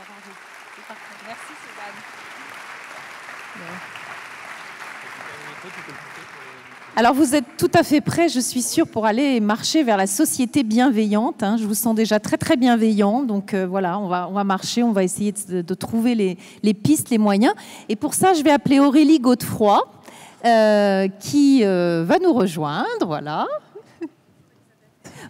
C'est parfait. Merci, Suzanne. Alors, vous êtes tout à fait prêts, je suis sûre, pour aller marcher vers la société bienveillante. Hein. Je vous sens déjà très, très bienveillant. Donc, voilà, on va marcher, on va essayer de trouver les pistes, les moyens. Et pour ça, je vais appeler Aurélie Godefroy, qui va nous rejoindre. Voilà.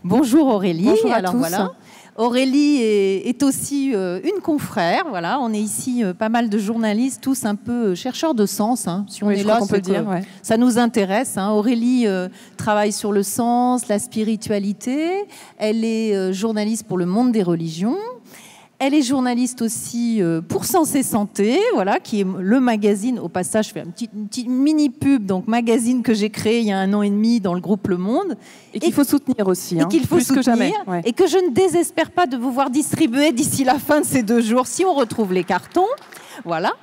Bonjour Aurélie. Bonjour à Alors, tous. voilà. Aurélie est aussi une confrère. Voilà, on est ici pas mal de journalistes, tous un peu chercheurs de sens. Hein. Si on est là, on peut le dire. Ouais. Ça nous intéresse. Hein. Aurélie travaille sur le sens, la spiritualité. Elle est journaliste pour Le Monde des religions. Elle est journaliste aussi pour Sens et Santé, voilà, qui est le magazine. Au passage, je fais une petite mini-pub, donc magazine que j'ai créé il y a 1 an et demi dans le groupe Le Monde. Et qu'il faut soutenir aussi. Et qu'il faut plus soutenir, que jamais. Ouais. Et que je ne désespère pas de vous voir distribuer d'ici la fin de ces 2 jours, si on retrouve les cartons. Voilà.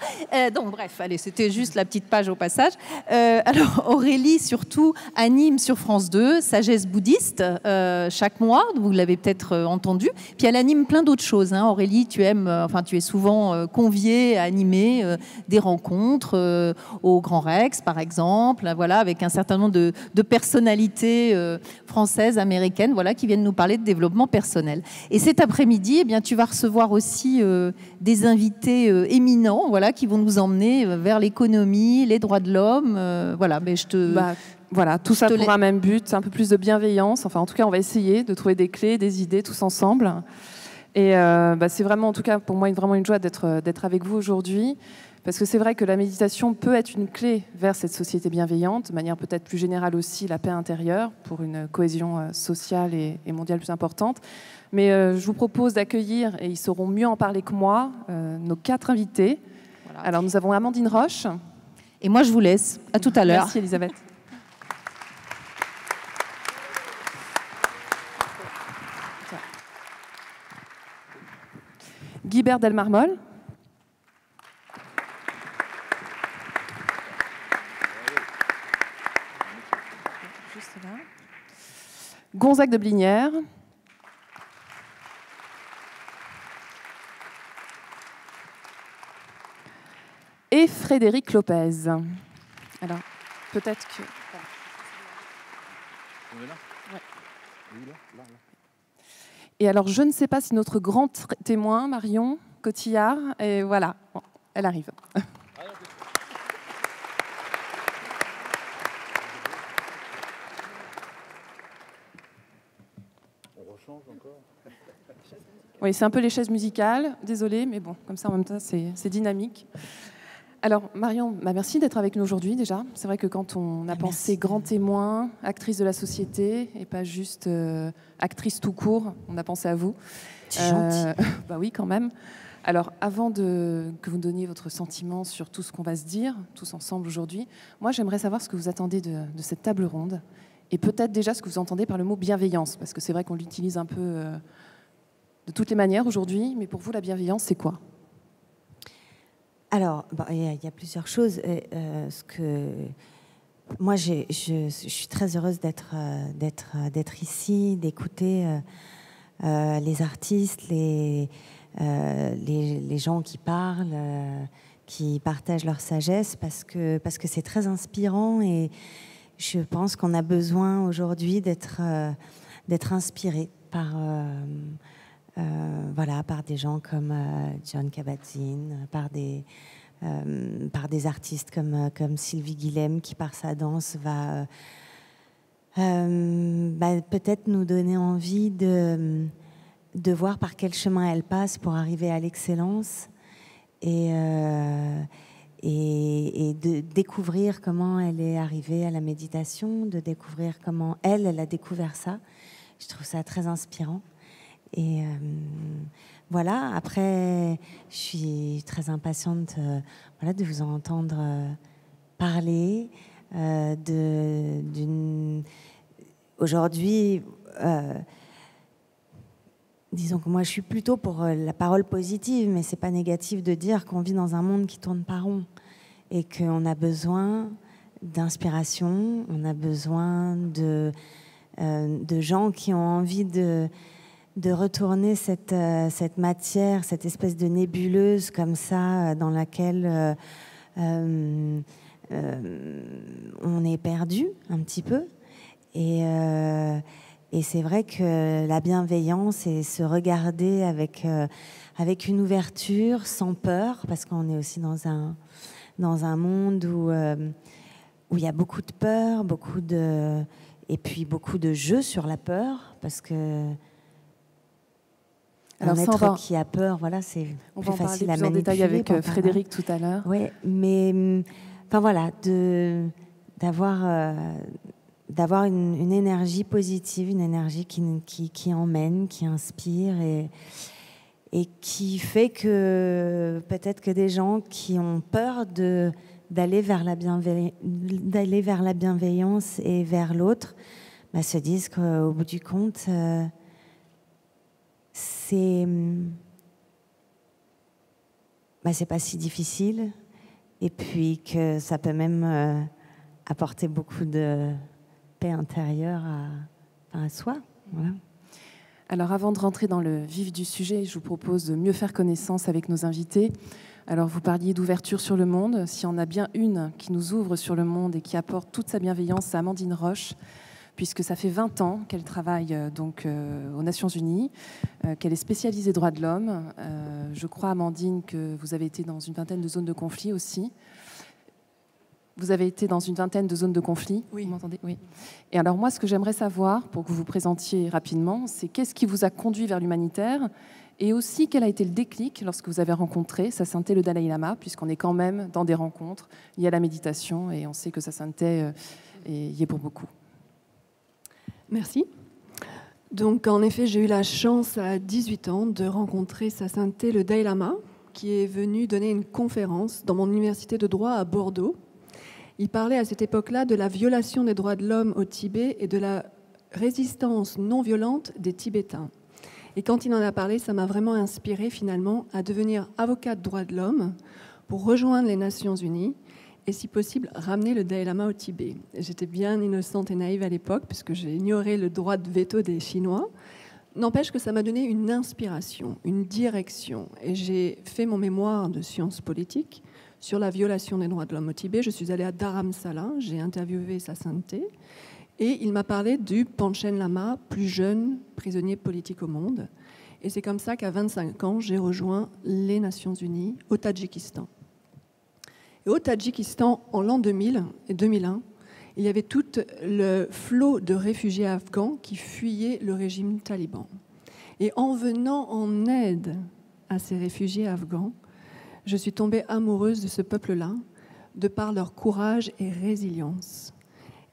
Donc, bref, allez, c'était juste la petite page au passage. Alors, Aurélie, surtout, anime sur France 2 Sagesse bouddhiste chaque mois. Vous l'avez peut-être entendu. Puis, elle anime plein d'autres choses. Hein. Aurélie, tu es souvent conviée à animer des rencontres au Grand Rex, par exemple, voilà, avec un certain nombre de personnalités françaises, américaines, voilà, qui viennent nous parler de développement personnel. Et cet après-midi, eh bien, tu vas recevoir aussi des invités éminents, voilà, qui vont nous emmener vers l'économie, les droits de l'homme. Voilà, mais voilà, tout ça pour un même but, un peu plus de bienveillance. Enfin, en tout cas, on va essayer de trouver des clés, des idées tous ensemble. Et c'est vraiment, en tout cas, pour moi, vraiment une joie d'être avec vous aujourd'hui. Parce que c'est vrai que la méditation peut être une clé vers cette société bienveillante, de manière peut-être plus générale aussi, la paix intérieure, pour une cohésion sociale et mondiale plus importante. Mais je vous propose d'accueillir, et ils sauront mieux en parler que moi, nos 4 invités. Voilà. Alors, nous avons Amandine Roche. Et moi, je vous laisse. À tout à l'heure. Merci, Elisabeth. Guibert Delmarmol. Juste là. Gonzague de Blinière. Et Frédéric Lopez. Alors, peut-être que... On est là ? Ouais. Là. Et alors, je ne sais pas si notre grand témoin, Marion Cotillard, et voilà, bon, elle arrive. On rechange encore ? Oui, c'est un peu les chaises musicales, désolée, mais bon, comme ça, en même temps, c'est dynamique. Alors, Marion, merci d'être avec nous aujourd'hui déjà. C'est vrai que quand on a pensé grand témoin, actrice de la société, et pas juste actrice tout court, on a pensé à vous. C'est gentil. Bah oui, quand même. Alors, avant que vous donniez votre sentiment sur tout ce qu'on va se dire, tous ensemble aujourd'hui, moi, j'aimerais savoir ce que vous attendez de cette table ronde, et peut-être déjà ce que vous entendez par le mot bienveillance, parce que c'est vrai qu'on l'utilise un peu de toutes les manières aujourd'hui, mais pour vous, la bienveillance, c'est quoi ? Alors, il y a plusieurs choses. Moi, je suis très heureuse d'être ici, d'écouter les artistes, les gens qui parlent, qui partagent leur sagesse, parce que c'est très inspirant et je pense qu'on a besoin aujourd'hui d'être inspiré par des gens comme John Kabat-Zinn, par des artistes comme Sylvie Guillem, qui par sa danse va peut-être nous donner envie de voir par quel chemin elle passe pour arriver à l'excellence et de découvrir comment elle est arrivée à la méditation, de découvrir comment elle a découvert ça. Je trouve ça très inspirant. Et voilà, après, je suis très impatiente de vous entendre parler Aujourd'hui, disons que moi, je suis plutôt pour la parole positive, mais c'est pas négatif de dire qu'on vit dans un monde qui tourne pas rond et qu'on a besoin d'inspiration, on a besoin de gens qui ont envie retourner cette matière, cette espèce de nébuleuse comme ça, dans laquelle on est perdu un petit peu. Et c'est vrai que la bienveillance et se regarder avec une ouverture, sans peur, parce qu'on est aussi dans un monde où il y a beaucoup de peur, et puis beaucoup de jeux sur la peur, parce que un être qui a peur, voilà, c'est plus facile à manipuler. On va en parler plus en détail avec Frédéric tout à l'heure. Oui, mais enfin voilà, d'avoir une énergie positive, une énergie qui emmène, qui inspire et qui fait que peut-être que des gens qui ont peur d'aller vers la bienveillance et vers l'autre se disent qu'au bout du compte, c'est pas si difficile, et puis que ça peut même apporter beaucoup de paix intérieure à soi. Voilà. Alors avant de rentrer dans le vif du sujet, je vous propose de mieux faire connaissance avec nos invités. Alors vous parliez d'ouverture sur le monde. S'il y en a bien une qui nous ouvre sur le monde et qui apporte toute sa bienveillance, c'est Amandine Roche, puisque ça fait 20 ans qu'elle travaille aux Nations Unies, qu'elle est spécialisée droits de l'homme. Je crois, Amandine, que vous avez été dans une vingtaine de zones de conflit aussi. Vous avez été dans une vingtaine de zones de conflit. Oui. Vous m'entendez ? Oui. Et alors moi, ce que j'aimerais savoir, pour que vous vous présentiez rapidement, c'est qu'est-ce qui vous a conduit vers l'humanitaire, et aussi quel a été le déclic lorsque vous avez rencontré Sa Sainteté le Dalai Lama, puisqu'on est quand même dans des rencontres liées à la méditation, et on sait que Sa Sainteté y est pour beaucoup. Merci. Donc, en effet, j'ai eu la chance à 18 ans de rencontrer Sa Sainteté le Dalai Lama, qui est venu donner une conférence dans mon université de droit à Bordeaux. Il parlait à cette époque-là de la violation des droits de l'homme au Tibet et de la résistance non violente des Tibétains. Et quand il en a parlé, ça m'a vraiment inspirée finalement à devenir avocate de droits de l'homme pour rejoindre les Nations Unies et si possible ramener le Dalai Lama au Tibet. J'étais bien innocente et naïve à l'époque puisque j'ai ignoré le droit de veto des Chinois. N'empêche que ça m'a donné une inspiration, une direction. Et j'ai fait mon mémoire de sciences politiques sur la violation des droits de l'homme au Tibet. Je suis allée à Dharamsala, j'ai interviewé Sa Sainteté, et il m'a parlé du Panchen Lama, plus jeune prisonnier politique au monde. Et c'est comme ça qu'à 25 ans, j'ai rejoint les Nations Unies au Tadjikistan. Et au Tadjikistan, en l'an 2000 et 2001, il y avait tout le flot de réfugiés afghans qui fuyaient le régime taliban. Et en venant en aide à ces réfugiés afghans, je suis tombée amoureuse de ce peuple-là, de par leur courage et résilience.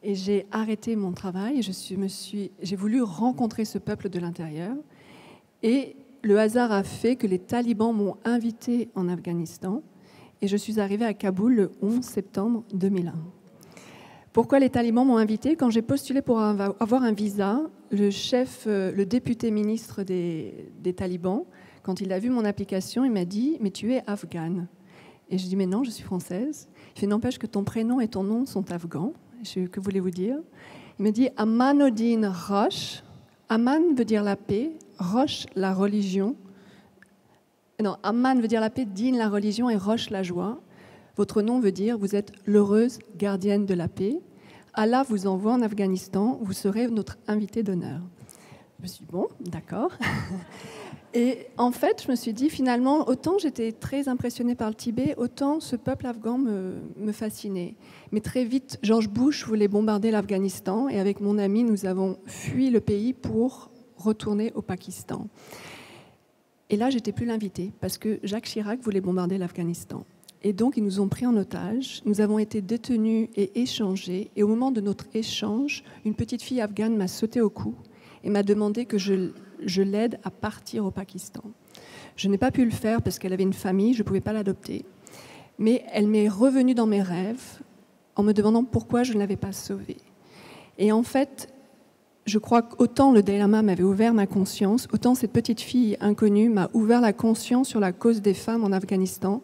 Et j'ai arrêté mon travail, j'ai voulu rencontrer ce peuple de l'intérieur. Et le hasard a fait que les talibans m'ont invitée en Afghanistan. Et je suis arrivée à Kaboul le 11 septembre 2001. Pourquoi les talibans m'ont invitée ? Quand j'ai postulé pour avoir un visa, le député ministre des talibans, quand il a vu mon application, il m'a dit « Mais tu es afghane ». Et je dis « Mais non, je suis française ». Il fait « N'empêche que ton prénom et ton nom sont afghans ». Que voulez-vous dire ? Il me dit « Amanoddin Roche ». Aman veut dire la paix, Roche la religion. Non, Aman veut dire la paix, Din la religion et Roche la joie. Votre nom veut dire « Vous êtes l'heureuse gardienne de la paix ». Allah vous envoie en Afghanistan, vous serez notre invité d'honneur. Je me suis dit « Bon, d'accord ». Et en fait, je me suis dit, finalement, autant j'étais très impressionnée par le Tibet, autant ce peuple afghan me fascinait. Mais très vite, George Bush voulait bombarder l'Afghanistan, et avec mon ami, nous avons fui le pays pour retourner au Pakistan. Et là, j'étais plus l'invitée, parce que Jacques Chirac voulait bombarder l'Afghanistan. Et donc, ils nous ont pris en otage, nous avons été détenus et échangés, et au moment de notre échange, une petite fille afghane m'a sauté au cou et m'a demandé que je l'aide à partir au Pakistan. Je n'ai pas pu le faire parce qu'elle avait une famille, je ne pouvais pas l'adopter. Mais elle m'est revenue dans mes rêves en me demandant pourquoi je ne l'avais pas sauvée. Et en fait, je crois qu'autant le Dalai Lama m'avait ouvert ma conscience, autant cette petite fille inconnue m'a ouvert la conscience sur la cause des femmes en Afghanistan.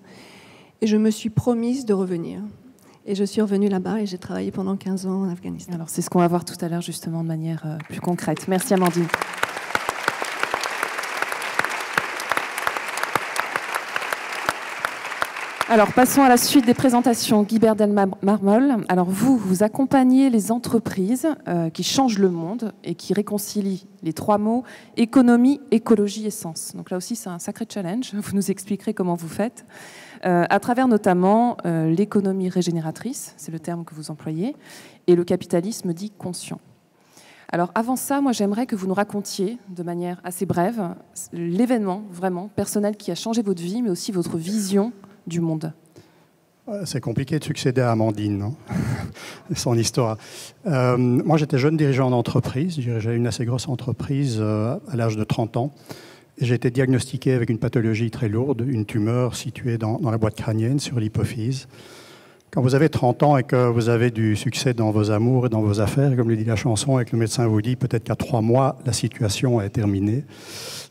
Et je me suis promise de revenir. Et je suis revenue là-bas et j'ai travaillé pendant 15 ans en Afghanistan. Alors c'est ce qu'on va voir tout à l'heure justement de manière plus concrète. Merci Amandine. Alors, passons à la suite des présentations. Guy Berdel-Marmol. Alors, vous accompagnez les entreprises qui changent le monde et qui réconcilient les 3 mots économie, écologie et sens. Donc là aussi, c'est un sacré challenge. Vous nous expliquerez comment vous faites. À travers notamment l'économie régénératrice, c'est le terme que vous employez, et le capitalisme dit conscient. Alors avant ça, moi j'aimerais que vous nous racontiez de manière assez brève l'événement vraiment personnel qui a changé votre vie, mais aussi votre vision du monde. C'est compliqué de succéder à Amandine, non? Son histoire. Moi, j'étais jeune dirigeant d'entreprise. J'ai une assez grosse entreprise à l'âge de 30 ans. Et j'ai été diagnostiqué avec une pathologie très lourde, une tumeur située dans la boîte crânienne, sur l'hypophyse. Quand vous avez 30 ans et que vous avez du succès dans vos amours et dans vos affaires, comme le dit la chanson, et que le médecin vous dit peut-être qu'à 3 mois, la situation est terminée.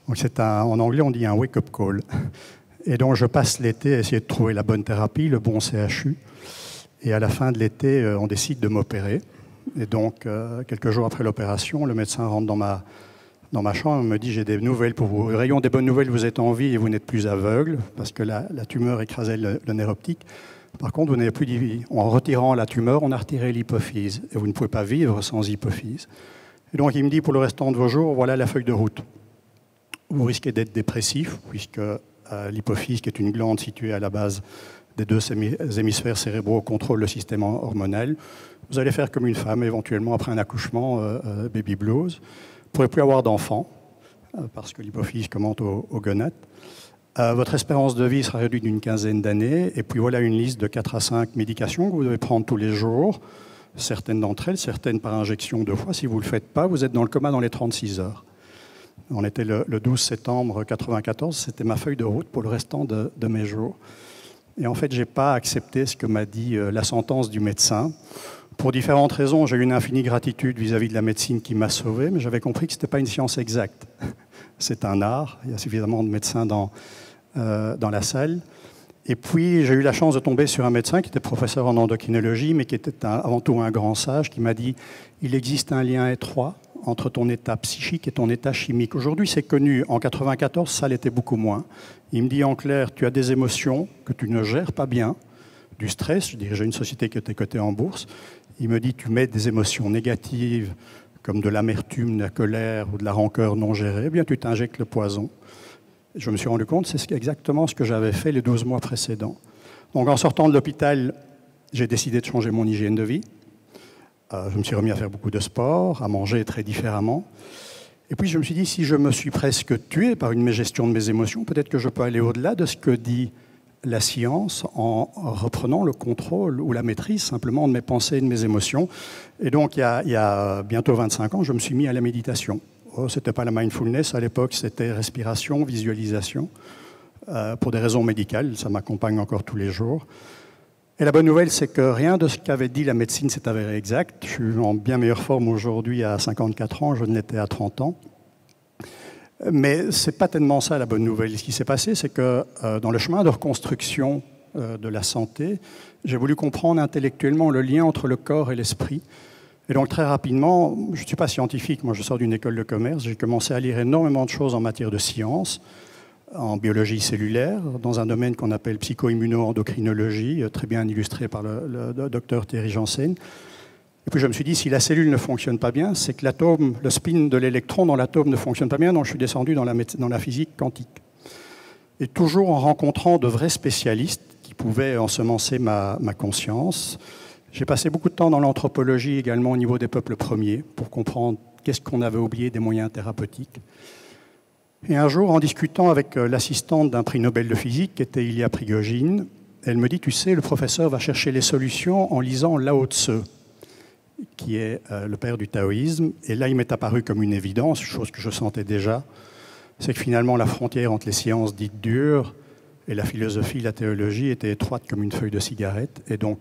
Donc en anglais, on dit un wake-up call. Et donc, je passe l'été à essayer de trouver la bonne thérapie, le bon CHU. Et à la fin de l'été, on décide de m'opérer. Et donc, quelques jours après l'opération, le médecin rentre dans ma chambre et me dit « J'ai des nouvelles pour vous. Rayon des bonnes nouvelles, vous êtes en vie et vous n'êtes plus aveugle, parce que la tumeur écrasait le nerf optique. Par contre, vous n'avez plus de vie. En retirant la tumeur, on a retiré l'hypophyse. Et vous ne pouvez pas vivre sans hypophyse. Et donc, il me dit « Pour le restant de vos jours, voilà la feuille de route. Vous risquez d'être dépressif, puisque l'hypophyse, qui est une glande située à la base des 2 hémisphères cérébraux, contrôle le système hormonal. Vous allez faire comme une femme, éventuellement après un accouchement, baby blues. Vous ne pourrez plus avoir d'enfants, parce que l'hypophyse commente aux gonades. Votre espérance de vie sera réduite d'une 15aine d'années. Et puis voilà une liste de 4 à 5 médications que vous devez prendre tous les jours. Certaines d'entre elles, certaines par injection 2 fois. Si vous ne le faites pas, vous êtes dans le coma dans les 36 heures. On était le 12 septembre 1994, c'était ma feuille de route pour le restant de mes jours. Et en fait, je n'ai pas accepté ce que m'a dit la sentence du médecin. Pour différentes raisons, j'ai eu une infinie gratitude vis-à-vis de la médecine qui m'a sauvé, mais j'avais compris que ce n'était pas une science exacte. C'est un art, il y a suffisamment de médecins dans la salle. Et puis, j'ai eu la chance de tomber sur un médecin qui était professeur en endocrinologie, mais qui était avant tout un grand sage, qui m'a dit « Il existe un lien étroit entre ton état psychique et ton état chimique. » Aujourd'hui, c'est connu. En 1994, ça l'était beaucoup moins. Il me dit en clair, tu as des émotions que tu ne gères pas bien, du stress. Je dirigeais une société qui était cotée en bourse. Il me dit, tu mets des émotions négatives, comme de l'amertume, de la colère ou de la rancœur non gérée, eh bien tu t'injectes le poison. Je me suis rendu compte, c'est exactement ce que j'avais fait les 12 mois précédents. Donc en sortant de l'hôpital, j'ai décidé de changer mon hygiène de vie. Je me suis remis à faire beaucoup de sport, à manger très différemment. Et puis je me suis dit, si je me suis presque tué par une gestion de mes émotions, peut-être que je peux aller au-delà de ce que dit la science en reprenant le contrôle ou la maîtrise simplement de mes pensées et de mes émotions. Et donc il y a bientôt 25 ans, je me suis mis à la méditation. Ce n'était pas la mindfulness à l'époque, c'était respiration, visualisation. Pour des raisons médicales, ça m'accompagne encore tous les jours. Et la bonne nouvelle, c'est que rien de ce qu'avait dit la médecine s'est avéré exact. Je suis en bien meilleure forme aujourd'hui à 54 ans, je ne l'étais à 30 ans. Mais ce n'est pas tellement ça la bonne nouvelle. Ce qui s'est passé, c'est que dans le chemin de reconstruction de la santé, j'ai voulu comprendre intellectuellement le lien entre le corps et l'esprit. Et donc très rapidement, je ne suis pas scientifique, moi je sors d'une école de commerce, j'ai commencé à lire énormément de choses en matière de sciences, en biologie cellulaire, dans un domaine qu'on appelle psycho-immuno-endocrinologie, très bien illustré par le docteur Thierry Janssen. Et puis je me suis dit, si la cellule ne fonctionne pas bien, c'est que l'atome, le spin de l'électron dans l'atome ne fonctionne pas bien, donc je suis descendu dans la physique quantique. Et toujours en rencontrant de vrais spécialistes qui pouvaient ensemencer ma conscience. J'ai passé beaucoup de temps dans l'anthropologie également au niveau des peuples premiers pour comprendre qu'est-ce qu'on avait oublié des moyens thérapeutiques. Et un jour, en discutant avec l'assistante d'un prix Nobel de physique, qui était Ilya Prigogine, elle me dit, tu sais, le professeur va chercher les solutions en lisant Lao Tse, qui est le père du taoïsme. Et là, il m'est apparu comme une évidence, chose que je sentais déjà, c'est que finalement, la frontière entre les sciences dites dures et la philosophie, la théologie était étroite comme une feuille de cigarette. Et donc,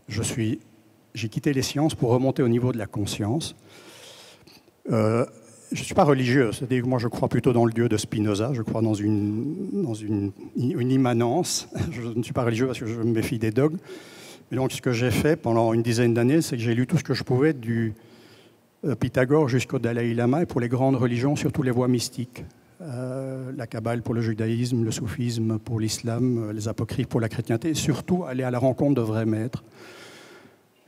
j'ai quitté les sciences pour remonter au niveau de la conscience. Je ne suis pas religieux, c'est-à-dire que moi je crois plutôt dans le Dieu de Spinoza, je crois dans une immanence. Je ne suis pas religieux parce que je me méfie des dogmes. Et donc ce que j'ai fait pendant une dizaine d'années, c'est que j'ai lu tout ce que je pouvais du Pythagore jusqu'au Dalai Lama et pour les grandes religions, surtout les voies mystiques. la Kabbale pour le judaïsme, le soufisme pour l'islam, les apocryphes pour la chrétienté, et surtout aller à la rencontre de vrais maîtres.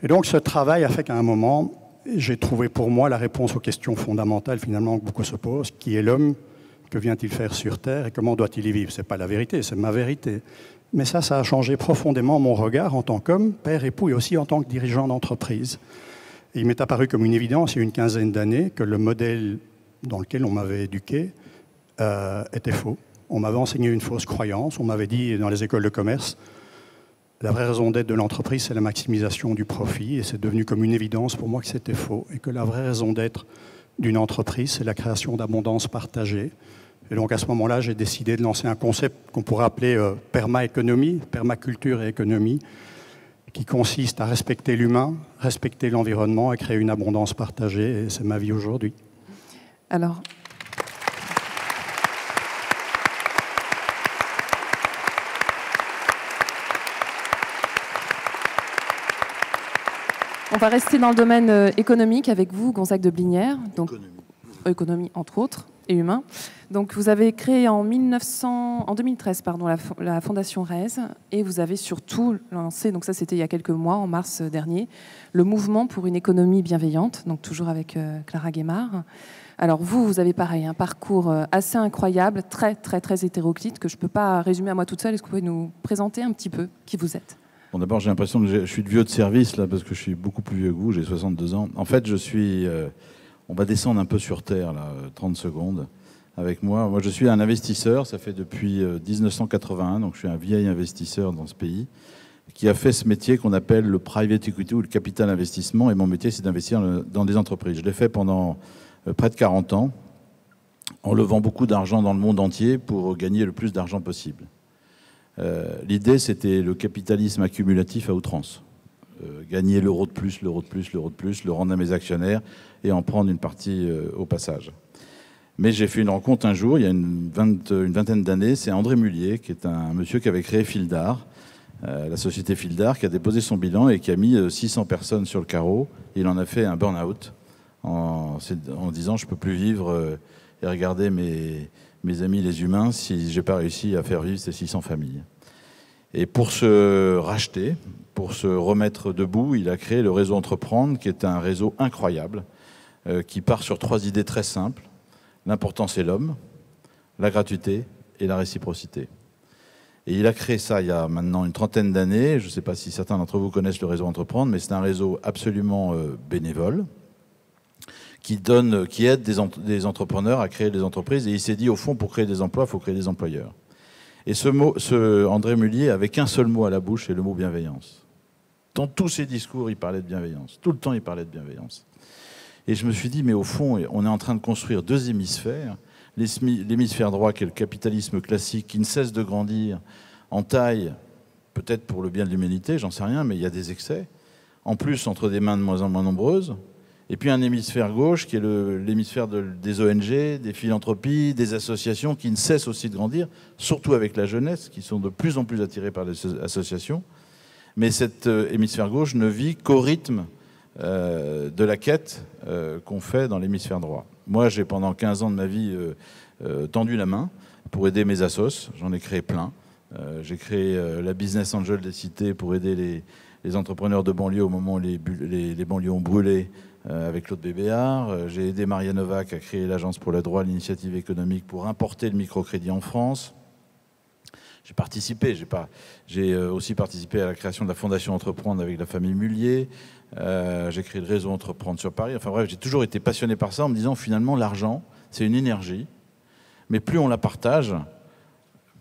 Et donc ce travail a fait qu'à un moment, j'ai trouvé pour moi la réponse aux questions fondamentales finalement que beaucoup se posent. Qui est l'homme? Que vient-il faire sur Terre? Et comment doit-il y vivre? Ce n'est pas la vérité, c'est ma vérité. Mais ça a changé profondément mon regard en tant qu'homme, père, époux et aussi en tant que dirigeant d'entreprise. Et il m'est apparu comme une évidence il y a une quinzaine d'années que le modèle dans lequel on m'avait éduqué était faux. On m'avait enseigné une fausse croyance. On m'avait dit dans les écoles de commerce, la vraie raison d'être de l'entreprise, c'est la maximisation du profit. Et c'est devenu comme une évidence pour moi que c'était faux. Et que la vraie raison d'être d'une entreprise, c'est la création d'abondance partagée. Et donc à ce moment-là, j'ai décidé de lancer un concept qu'on pourrait appeler permaéconomie, permaculture et économie, qui consiste à respecter l'humain, respecter l'environnement et créer une abondance partagée. Et c'est ma vie aujourd'hui. Alors, on va rester dans le domaine économique avec vous, Gonzague de Blinière. Donc, économie, entre autres, et humain. Donc, vous avez créé en 2013 la Fondation RAISE, et vous avez surtout lancé, donc ça c'était il y a quelques mois, en mars dernier, le mouvement pour une économie bienveillante, donc toujours avec Clara Guémard. Alors vous avez pareil, un parcours assez incroyable, très très très hétéroclite, que je ne peux pas résumer à moi toute seule. Est-ce que vous pouvez nous présenter un petit peu qui vous êtes? Bon, d'abord, j'ai l'impression que je suis de vieux de service, là, parce que je suis beaucoup plus vieux que vous, j'ai 62 ans. En fait, je suis... on va descendre un peu sur Terre, là, 30 secondes, avec moi. Moi, je suis un investisseur, ça fait depuis 1981, donc je suis un vieil investisseur dans ce pays, qui a fait ce métier qu'on appelle le private equity ou le capital investissement, et mon métier, c'est d'investir dans des entreprises. Je l'ai fait pendant près de 40 ans, en levant beaucoup d'argent dans le monde entier pour gagner le plus d'argent possible. L'idée, c'était le capitalisme accumulatif à outrance. Gagner l'euro de plus, l'euro de plus, l'euro de plus, le rendre à mes actionnaires et en prendre une partie au passage. Mais j'ai fait une rencontre un jour, il y a une vingtaine d'années, c'est André Mullier, qui est un monsieur qui avait créé Fildar, la société Fildar, qui a déposé son bilan et qui a mis 600 personnes sur le carreau. Il en a fait un burn-out en disant « je ne peux plus vivre et regarder mes amis les humains si je n'ai pas réussi à faire vivre ces 600 familles ». Et pour se racheter, pour se remettre debout, il a créé le réseau Entreprendre, qui est un réseau incroyable, qui part sur 3 idées très simples. L'important, c'est l'homme, la gratuité et la réciprocité. Et il a créé ça il y a maintenant une trentaine d'années. Je ne sais pas si certains d'entre vous connaissent le réseau Entreprendre, mais c'est un réseau absolument bénévole, qui aide des entrepreneurs à créer des entreprises. Et il s'est dit, au fond, pour créer des emplois, il faut créer des employeurs. Et ce André Mullier avait qu'un seul mot à la bouche, c'est le mot bienveillance. Dans tous ses discours, il parlait de bienveillance. Tout le temps, il parlait de bienveillance. Et je me suis dit, mais au fond, on est en train de construire 2 hémisphères. L'hémisphère droit, qui est le capitalisme classique, qui ne cesse de grandir en taille, peut-être pour le bien de l'humanité, j'en sais rien, mais il y a des excès. En plus, entre des mains de moins en moins nombreuses. Et puis un hémisphère gauche, qui est l'hémisphère des ONG, des philanthropies, des associations, qui ne cessent aussi de grandir, surtout avec la jeunesse, qui sont de plus en plus attirés par les associations. Mais cet hémisphère gauche ne vit qu'au rythme de la quête qu'on fait dans l'hémisphère droit. Moi, j'ai pendant 15 ans de ma vie tendu la main pour aider mes assos. J'en ai créé plein. J'ai créé la Business Angel des cités pour aider les entrepreneurs de banlieue au moment où les banlieues ont brûlé avec Claude Bébéard. J'ai aidé Maria Novak à créer l'Agence pour le droit à l'initiative économique pour importer le microcrédit en France. J'ai aussi participé à la création de la Fondation Entreprendre avec la famille Mullier. J'ai créé le réseau Entreprendre sur Paris. Enfin bref, j'ai toujours été passionné par ça en me disant finalement l'argent, c'est une énergie, mais plus on la partage,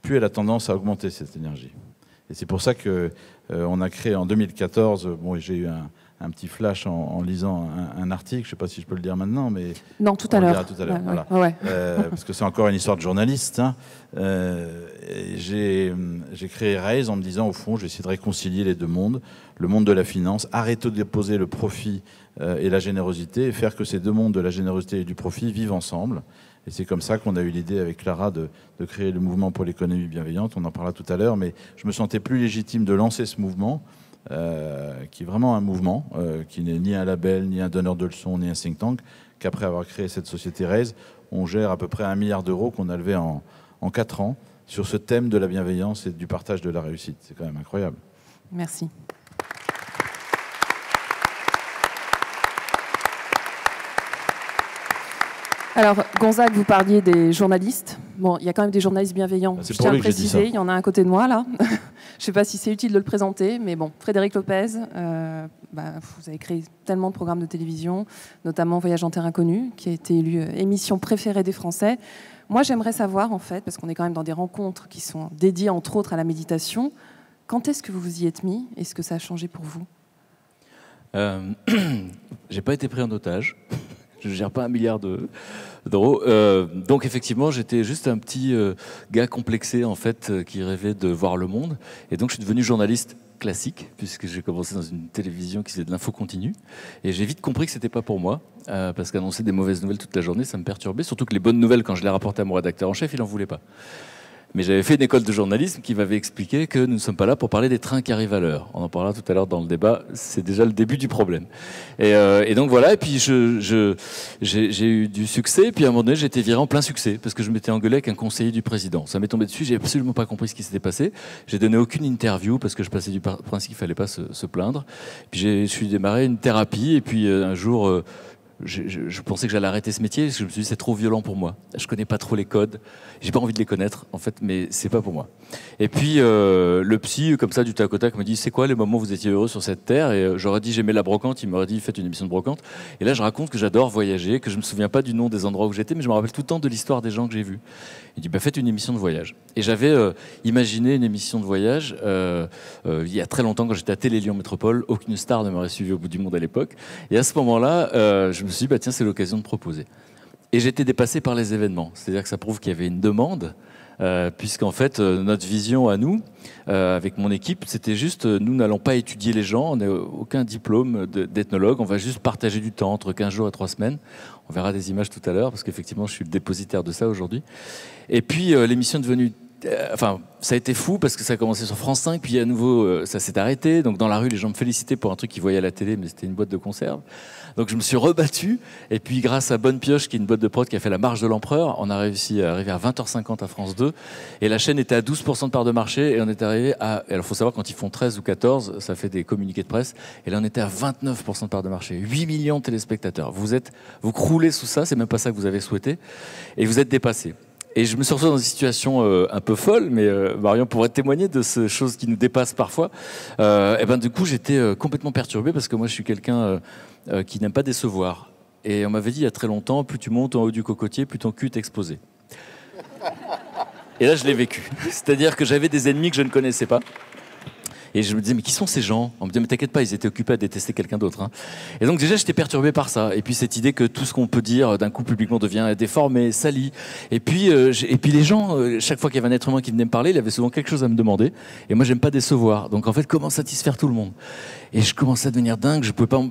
plus elle a tendance à augmenter cette énergie. Et c'est pour ça qu'on a créé en 2014, bon, j'ai eu un petit flash en lisant un article, je ne sais pas si je peux le dire maintenant, mais... Non, tout à l'heure. Voilà. Ouais. Parce que c'est encore une histoire de journaliste. Hein. J'ai créé RAISE en me disant, au fond, je vais essayer de réconcilier les deux mondes, le monde de la finance, arrêter d'opposer le profit et la générosité, et faire que ces deux mondes de la générosité et du profit vivent ensemble. Et c'est comme ça qu'on a eu l'idée avec Clara de créer le mouvement pour l'économie bienveillante. On en parlera tout à l'heure, mais je me sentais plus légitime de lancer ce mouvement qui est vraiment un mouvement, qui n'est ni un label, ni un donneur de leçons, ni un think tank, qu'après avoir créé cette société Raise, on gère à peu près 1 milliard d'euros qu'on a levé en 4 ans sur ce thème de la bienveillance et du partage de la réussite. C'est quand même incroyable. Merci. Alors, Gonzague, vous parliez des journalistes. Bon, il y a quand même des journalistes bienveillants. C'est Je pour tiens à lui que j'ai dit ça. préciser, il y en a un à côté de moi, là. Je ne sais pas si c'est utile de le présenter, mais bon, Frédéric Lopez, vous avez créé tellement de programmes de télévision, notamment Voyage en terre inconnue, qui a été élu émission préférée des Français. Moi, j'aimerais savoir, en fait, parce qu'on est quand même dans des rencontres qui sont dédiées, entre autres, à la méditation, quand est-ce que vous vous y êtes mis? Est-ce que ça a changé pour vous? J'ai pas été pris en otage. Je ne gère pas 1 milliard d'euros. Donc effectivement, j'étais juste un petit gars complexé en fait, qui rêvait de voir le monde. Et donc je suis devenu journaliste classique, puisque j'ai commencé dans une télévision qui faisait de l'info continue. Et j'ai vite compris que c'était pas pour moi, parce qu'annoncer des mauvaises nouvelles toute la journée, ça me perturbait. Surtout que les bonnes nouvelles, quand je les rapportais à mon rédacteur en chef, il n'en voulait pas. Mais j'avais fait une école de journalisme qui m'avait expliqué que nous ne sommes pas là pour parler des trains qui arrivent à l'heure. On en parlera tout à l'heure dans le débat, c'est déjà le début du problème. Et donc voilà, et puis j'ai eu du succès, puis à un moment donné j'ai été viré en plein succès, parce que je m'étais engueulé avec un conseiller du président. Ça m'est tombé dessus, j'ai absolument pas compris ce qui s'était passé. J'ai donné aucune interview, parce que je passais du principe qu'il fallait pas se plaindre. Puis je suis démarré une thérapie, et puis un jour... Je pensais que j'allais arrêter ce métier parce que je me suis dit c'est trop violent pour moi. Je connais pas trop les codes, j'ai pas envie de les connaître en fait, mais c'est pas pour moi. Et puis le psy comme ça du tac au tac me dit c'est quoi les moments où vous étiez heureux sur cette terre? Et j'aurais dit j'aimais la brocante, il m'aurait dit faites une émission de brocante. Et là je raconte que j'adore voyager, que je me souviens pas du nom des endroits où j'étais, mais je me rappelle tout le temps de l'histoire des gens que j'ai vus. Il dit bah, faites une émission de voyage. Et j'avais imaginé une émission de voyage il y a très longtemps quand j'étais à Télé Lyon Métropole. Aucune star ne m'aurait suivi au bout du monde à l'époque. Et à ce moment-là, je me suis dit bah, tiens c'est l'occasion de proposer. Et j'étais dépassé par les événements. C'est-à-dire que ça prouve qu'il y avait une demande. Puisqu'en fait, notre vision à nous, avec mon équipe, c'était juste, nous n'allons pas étudier les gens, on n'a aucun diplôme d'ethnologue, on va juste partager du temps entre 15 jours et 3 semaines. On verra des images tout à l'heure, parce qu'effectivement, je suis le dépositaire de ça aujourd'hui. Et puis, l'émission est devenue... ça a été fou, parce que ça a commencé sur France 5, puis à nouveau, ça s'est arrêté. Donc, dans la rue, les gens me félicitaient pour un truc qu'ils voyaient à la télé, mais c'était une boîte de conserve. Donc je me suis rebattu, et puis grâce à Bonne Pioche, qui est une boîte de prod qui a fait la marche de l'empereur, on a réussi à arriver à 20h50 à France 2, et la chaîne était à 12% de part de marché, et on est arrivé à... Alors il faut savoir, quand ils font 13 ou 14, ça fait des communiqués de presse, et là on était à 29% de part de marché, 8 millions de téléspectateurs. Vous croulez sous ça, c'est même pas ça que vous avez souhaité, et vous êtes dépassé. Et je me suis retrouvé dans une situation un peu folle, mais Marion pourrait témoigner de ces choses qui nous dépassent parfois. Et ben du coup, j'étais complètement perturbé parce que moi, je suis quelqu'un qui n'aime pas décevoir. Et on m'avait dit il y a très longtemps, plus tu montes en haut du cocotier, plus ton cul est exposé. Et là, je l'ai vécu. C'est-à-dire que j'avais des ennemis que je ne connaissais pas. Et je me disais, mais qui sont ces gens? On me disait, mais t'inquiète pas, ils étaient occupés à détester quelqu'un d'autre. Hein. Et donc déjà, j'étais perturbé par ça. Et puis cette idée que tout ce qu'on peut dire d'un coup publiquement devient déformé, sali. Et puis les gens, chaque fois qu'il y avait un être humain qui venait me parler, il avait souvent quelque chose à me demander. Et moi, j'aime pas décevoir. Donc en fait, comment satisfaire tout le monde? Et je commençais à devenir dingue. Je pouvais pas.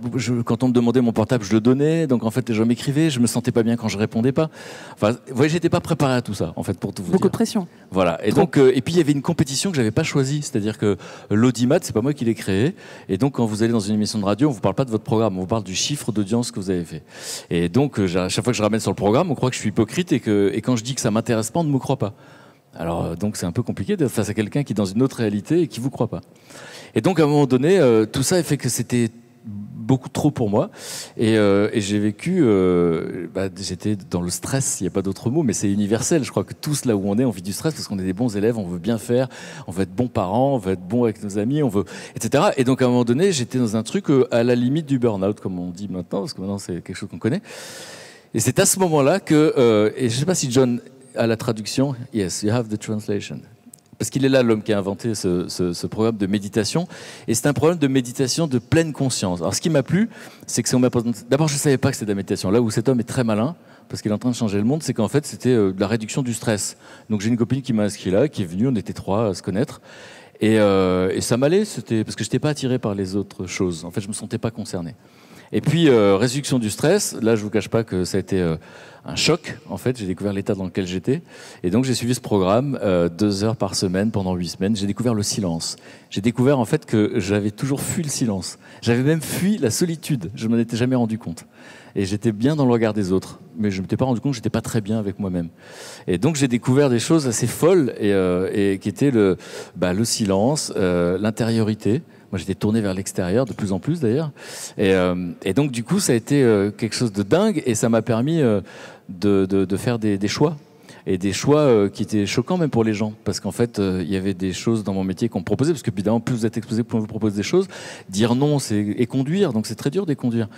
Quand on me demandait mon portable, je le donnais. Donc en fait, les gens m'écrivaient. Je me sentais pas bien quand je répondais pas. Enfin, vous voyez, j'étais pas préparé à tout ça. En fait, pour tout vous dire. Beaucoup de pression. Voilà. Et donc, et puis il y avait une compétition que j'avais pas choisie. C'est-à-dire que l'audimat, c'est pas moi qui l'ai créé. Et donc, quand vous allez dans une émission de radio, on vous parle pas de votre programme, on vous parle du chiffre d'audience que vous avez fait. Et donc, à chaque fois que je ramène sur le programme, on croit que je suis hypocrite et quand je dis que ça m'intéresse pas, on ne me croit pas. Alors, donc, c'est un peu compliqué d'être face à quelqu'un qui est dans une autre réalité et qui vous croit pas. Et donc, à un moment donné, tout ça a fait que c'était beaucoup trop pour moi. Et j'ai vécu... j'étais dans le stress, il n'y a pas d'autre mot, mais c'est universel. Je crois que tous, là où on est, on vit du stress parce qu'on est des bons élèves, on veut bien faire, on veut être bons parents, on veut être bons avec nos amis, on veut... etc. Et donc, à un moment donné, j'étais dans un truc à la limite du burn-out, comme on dit maintenant, parce que maintenant, c'est quelque chose qu'on connaît. Et c'est à ce moment-là que... et je ne sais pas si John a la traduction. Yes, you have the translation. Parce qu'il est là, l'homme qui a inventé ce programme de méditation. Et c'est un problème de méditation de pleine conscience. Alors, ce qui m'a plu, c'est que si on m'a présenté... D'abord, je ne savais pas que c'était de la méditation. Là où cet homme est très malin, parce qu'il est en train de changer le monde, c'est qu'en fait, c'était de la réduction du stress. Donc, j'ai une copine qui m'a inscrit là, qui est venue, on était 3 à se connaître. Et ça m'allait, parce que je n'étais pas attiré par les autres choses. En fait, je ne me sentais pas concerné. Et puis, réduction du stress, là, je vous cache pas que ça a été un choc, en fait. J'ai découvert l'état dans lequel j'étais. Et donc, j'ai suivi ce programme 2 heures par semaine pendant 8 semaines. J'ai découvert le silence. J'ai découvert, en fait, que j'avais toujours fui le silence. J'avais même fui la solitude. Je ne m'en étais jamais rendu compte. Et j'étais bien dans le regard des autres. Mais je ne m'étais pas rendu compte que j'étais pas très bien avec moi-même. Et donc, j'ai découvert des choses assez folles et qui étaient le silence, l'intériorité. Moi, j'étais tourné vers l'extérieur, de plus en plus d'ailleurs. Et donc, du coup, ça a été quelque chose de dingue et ça m'a permis de faire des choix. Et des choix qui étaient choquants même pour les gens. Parce qu'en fait, il y avait des choses dans mon métier qu'on me proposait. Parce que, évidemment, plus vous êtes exposé, plus on vous propose des choses. Dire non, c'est conduire. Donc, c'est très dur de conduire.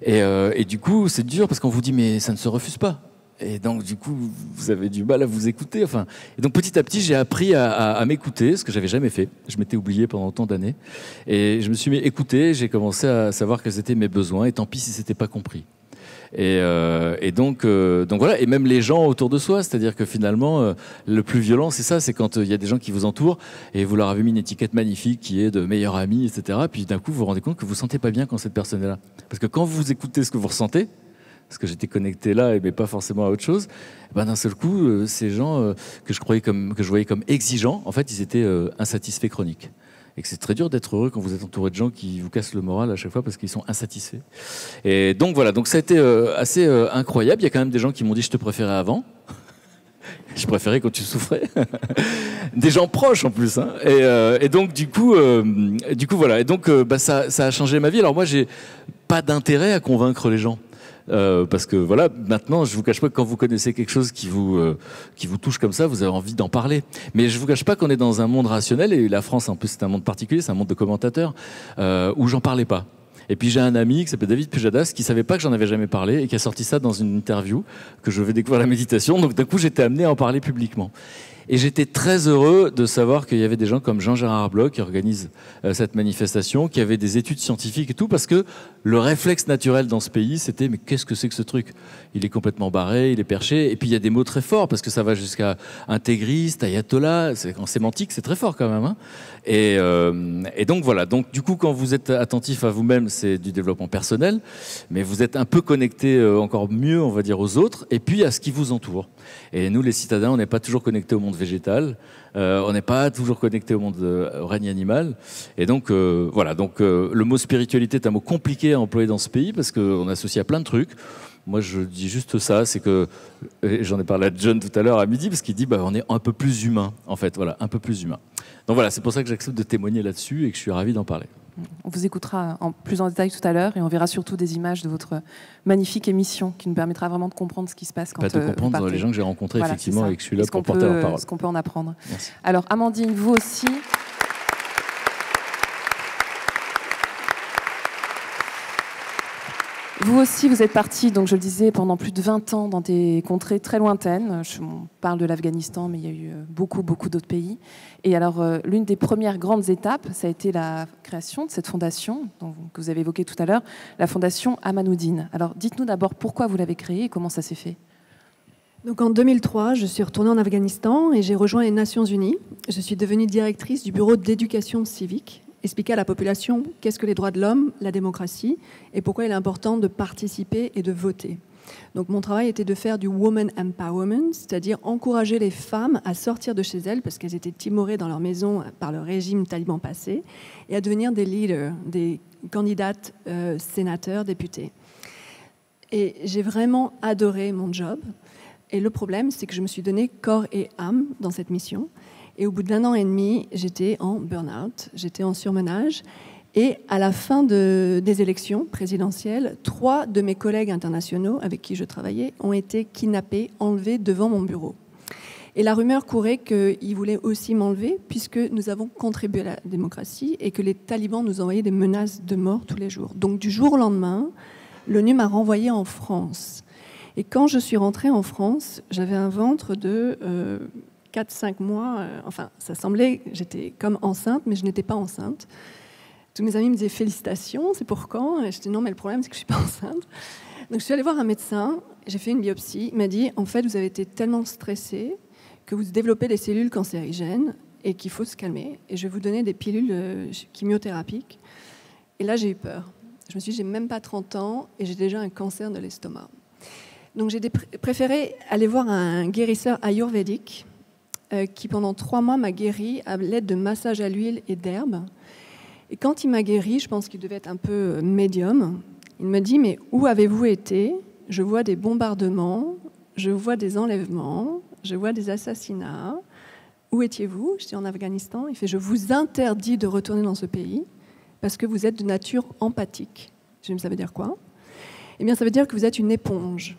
Et du coup, c'est dur parce qu'on vous dit, mais ça ne se refuse pas. Et donc, du coup, vous avez du mal à vous écouter. Enfin, et donc, petit à petit, j'ai appris à m'écouter, ce que j'avais jamais fait. Je m'étais oublié pendant autant d'années. Et je me suis mis écouter. J'ai commencé à savoir quels étaient mes besoins. Et tant pis si c'était pas compris. Et donc voilà. Et même les gens autour de soi. C'est-à-dire que finalement, le plus violent, c'est ça. C'est quand il y a des gens qui vous entourent et vous leur avez mis une étiquette magnifique qui est de meilleur ami, etc. Puis d'un coup, vous vous rendez compte que vous ne sentez pas bien quand cette personne est là. Parce que quand vous écoutez ce que vous ressentez, parce que j'étais connecté là, mais pas forcément à autre chose, ben d'un seul coup, ces gens que je voyais comme exigeants, en fait, ils étaient insatisfaits chroniques. Et que c'est très dur d'être heureux quand vous êtes entouré de gens qui vous cassent le moral à chaque fois parce qu'ils sont insatisfaits. Et donc voilà, donc ça a été assez incroyable. Il y a quand même des gens qui m'ont dit « je te préférais avant ». Je préférais quand tu souffrais. Des gens proches en plus. Hein. Et donc du coup voilà. Et donc ça a changé ma vie. Alors moi, j'ai pas d'intérêt à convaincre les gens. Parce que voilà, maintenant, je vous cache pas que quand vous connaissez quelque chose qui vous touche comme ça, vous avez envie d'en parler. Mais je vous cache pas qu'on est dans un monde rationnel, et la France, en plus, c'est un monde particulier, c'est un monde de commentateurs, où j'en parlais pas. Et puis j'ai un ami qui s'appelle David Pujadas qui savait pas que j'en avais jamais parlé et qui a sorti ça dans une interview que je vais découvrir la méditation. Donc d'un coup, j'étais amené à en parler publiquement. Et j'étais très heureux de savoir qu'il y avait des gens comme Jean-Gérard Bloch qui organisent cette manifestation, qui avaient des études scientifiques et tout, parce que le réflexe naturel dans ce pays, c'était « mais qu'est-ce que c'est que ce truc ? Il est complètement barré, il est perché ». Et puis il y a des mots très forts, parce que ça va jusqu'à intégriste, ayatollah, en sémantique, c'est très fort quand même. Hein. Et donc voilà, donc du coup quand vous êtes attentif à vous-même, c'est du développement personnel, mais vous êtes un peu connecté encore mieux, on va dire, aux autres, et puis à ce qui vous entoure. Et nous les citadins, on n'est pas toujours connectés au monde végétal, on n'est pas toujours connecté au monde au règne animal, et donc voilà, donc le mot spiritualité est un mot compliqué à employer dans ce pays, parce qu'on associe à plein de trucs. Moi, je dis juste ça, c'est que, j'en ai parlé à John tout à l'heure à midi, parce qu'il dit, on est un peu plus humain, en fait, voilà, un peu plus humain. Donc voilà, c'est pour ça que j'accepte de témoigner là-dessus et que je suis ravi d'en parler. On vous écoutera plus en détail tout à l'heure et on verra surtout des images de votre magnifique émission qui nous permettra vraiment de comprendre ce qui se passe quand de comprendre vous partez. Les gens que j'ai rencontrés, voilà, effectivement, et que je suis là pour porter leur parole. Ce qu'on peut en apprendre. Merci. Alors, Amandine, vous aussi... Vous aussi, vous êtes partie, donc je le disais, pendant plus de 20 ans dans des contrées très lointaines. On parle de l'Afghanistan, mais il y a eu beaucoup d'autres pays. Et alors, l'une des premières grandes étapes, ça a été la création de cette fondation que vous avez évoquée tout à l'heure, la fondation Ahmadouddin. Alors, dites-nous d'abord pourquoi vous l'avez créée et comment ça s'est fait. Donc en 2003, je suis retournée en Afghanistan et j'ai rejoint les Nations Unies. Je suis devenue directrice du bureau d'éducation civique, expliquer à la population qu'est-ce que les droits de l'homme, la démocratie, et pourquoi il est important de participer et de voter. Donc mon travail était de faire du woman empowerment, c'est-à-dire encourager les femmes à sortir de chez elles parce qu'elles étaient timorées dans leur maison par le régime taliban passé, et à devenir des leaders, des candidates sénateurs, députés. Et j'ai vraiment adoré mon job. Et le problème, c'est que je me suis donné corps et âme dans cette mission. Et au bout d'1 an et demi, j'étais en burn-out, j'étais en surmenage. Et à la fin des élections présidentielles, 3 de mes collègues internationaux avec qui je travaillais ont été kidnappés, enlevés devant mon bureau. Et la rumeur courait qu'ils voulaient aussi m'enlever puisque nous avons contribué à la démocratie et que les talibans nous envoyaient des menaces de mort tous les jours. Donc du jour au lendemain, l'ONU m'a renvoyée en France. Et quand je suis rentrée en France, j'avais un ventre de 4-5 mois. Enfin, ça semblait, j'étais comme enceinte, mais je n'étais pas enceinte. Tous mes amis me disaient « Félicitations, c'est pour quand ?» Et je dis « Non, mais le problème, c'est que je ne suis pas enceinte. » Donc, je suis allée voir un médecin, j'ai fait une biopsie. Il m'a dit « En fait, vous avez été tellement stressée que vous développez des cellules cancérigènes et qu'il faut se calmer. Et je vais vous donner des pilules chimiothérapiques. » Et là, j'ai eu peur. Je me suis dit, j'ai même pas 30 ans et j'ai déjà un cancer de l'estomac. Donc j'ai préféré aller voir un guérisseur ayurvédique qui pendant 3 mois m'a guéri à l'aide de massages à l'huile et d'herbes. Et quand il m'a guéri, je pense qu'il devait être un peu médium, il me dit, mais où avez-vous été? Je vois des bombardements, je vois des enlèvements, je vois des assassinats. Où étiez-vous? J'étais en Afghanistan. Il fait, je vous interdis de retourner dans ce pays parce que vous êtes de nature empathique. Je me dis, ça veut dire quoi? Eh bien, ça veut dire que vous êtes une éponge.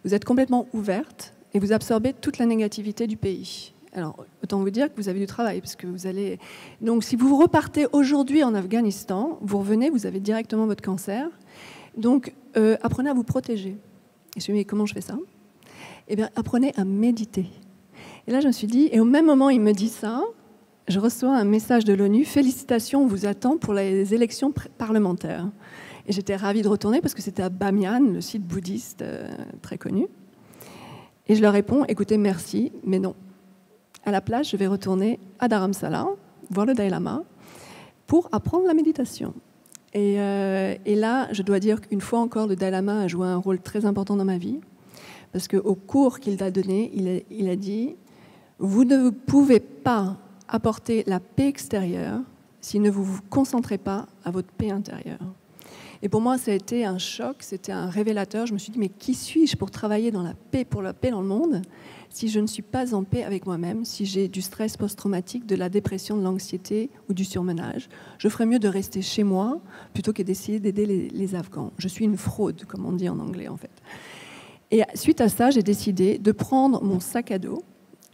Vous êtes complètement ouverte et vous absorbez toute la négativité du pays. Alors, autant vous dire que vous avez du travail, parce que vous allez... Donc, si vous repartez aujourd'hui en Afghanistan, vous revenez, vous avez directement votre cancer. Donc, apprenez à vous protéger. Et je me suis dit, mais comment je fais ça? Eh bien, apprenez à méditer. Et là, je me suis dit, et au même moment, il me dit ça, je reçois un message de l'ONU, félicitations, on vous attend pour les élections parlementaires. Et j'étais ravie de retourner parce que c'était à Bamiyan, le site bouddhiste très connu. Et je leur réponds, écoutez, merci, mais non. À la place, je vais retourner à Dharamsala, voir le Dalai Lama, pour apprendre la méditation. Et là, je dois dire qu'une fois encore, le Dalai Lama a joué un rôle très important dans ma vie, parce qu'au cours qu'il a donné, il a dit « Vous ne pouvez pas apporter la paix extérieure si ne vous vous concentrez pas à votre paix intérieure. » Et pour moi, ça a été un choc, c'était un révélateur. Je me suis dit, mais qui suis-je pour travailler dans la paix, pour la paix dans le monde, si je ne suis pas en paix avec moi-même, si j'ai du stress post-traumatique, de la dépression, de l'anxiété ou du surmenage? Je ferais mieux de rester chez moi plutôt que d'essayer d'aider les Afghans. Je suis une fraude, comme on dit en anglais, en fait. Et suite à ça, j'ai décidé de prendre mon sac à dos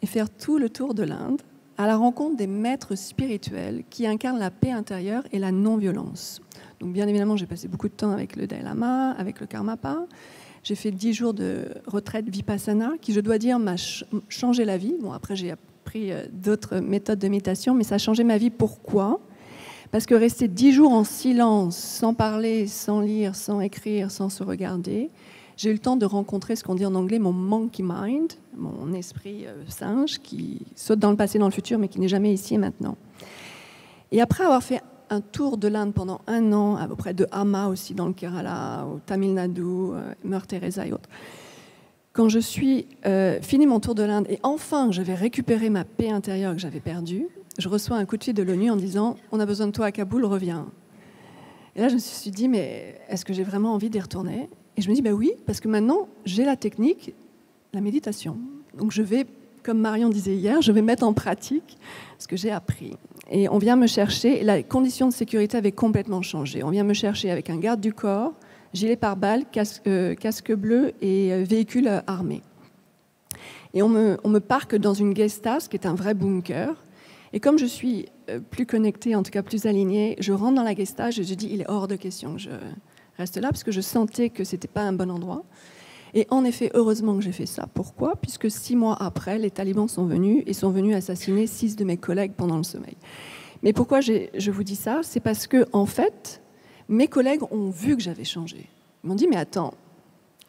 et faire tout le tour de l'Inde à la rencontre des maîtres spirituels qui incarnent la paix intérieure et la non-violence. Donc bien évidemment, j'ai passé beaucoup de temps avec le Dalai Lama, avec le Karmapa. J'ai fait 10 jours de retraite Vipassana, qui, je dois dire, m'a changé la vie. Bon, après, j'ai appris d'autres méthodes de méditation, mais ça a changé ma vie. Pourquoi? Parce que rester 10 jours en silence, sans parler, sans lire, sans écrire, sans se regarder, j'ai eu le temps de rencontrer ce qu'on dit en anglais mon monkey mind, mon esprit singe, qui saute dans le passé, dans le futur, mais qui n'est jamais ici et maintenant. Et après avoir fait un tour de l'Inde pendant 1 an, auprès de Amma aussi dans le Kerala, au Tamil Nadu, Mère Teresa et autres. Quand je suis fini mon tour de l'Inde et enfin je vais récupérer ma paix intérieure que j'avais perdue, je reçois un coup de fil de l'ONU en disant « On a besoin de toi à Kaboul, reviens ». Et là je me suis dit « Mais est-ce que j'ai vraiment envie d'y retourner ?» Et je me dis « Ben oui, parce que maintenant j'ai la technique, la méditation. Donc je vais, comme Marion disait hier, je vais mettre en pratique ce que j'ai appris. » Et on vient me chercher, la condition de sécurité avait complètement changé. On vient me chercher avec un garde du corps, gilet pare-balles, casque bleu et véhicule armé. Et on me parque dans une guest house qui est un vrai bunker. Et comme je suis plus connectée, en tout cas plus alignée, je rentre dans la guest house et je dis il est hors de question que je reste là parce que je sentais que c'était pas un bon endroit. Et en effet, heureusement que j'ai fait ça. Pourquoi? Puisque 6 mois après, les talibans sont venus et sont venus assassiner 6 de mes collègues pendant le sommeil. Mais pourquoi je vous dis ça? C'est parce que, en fait, mes collègues ont vu que j'avais changé. Ils m'ont dit, mais attends,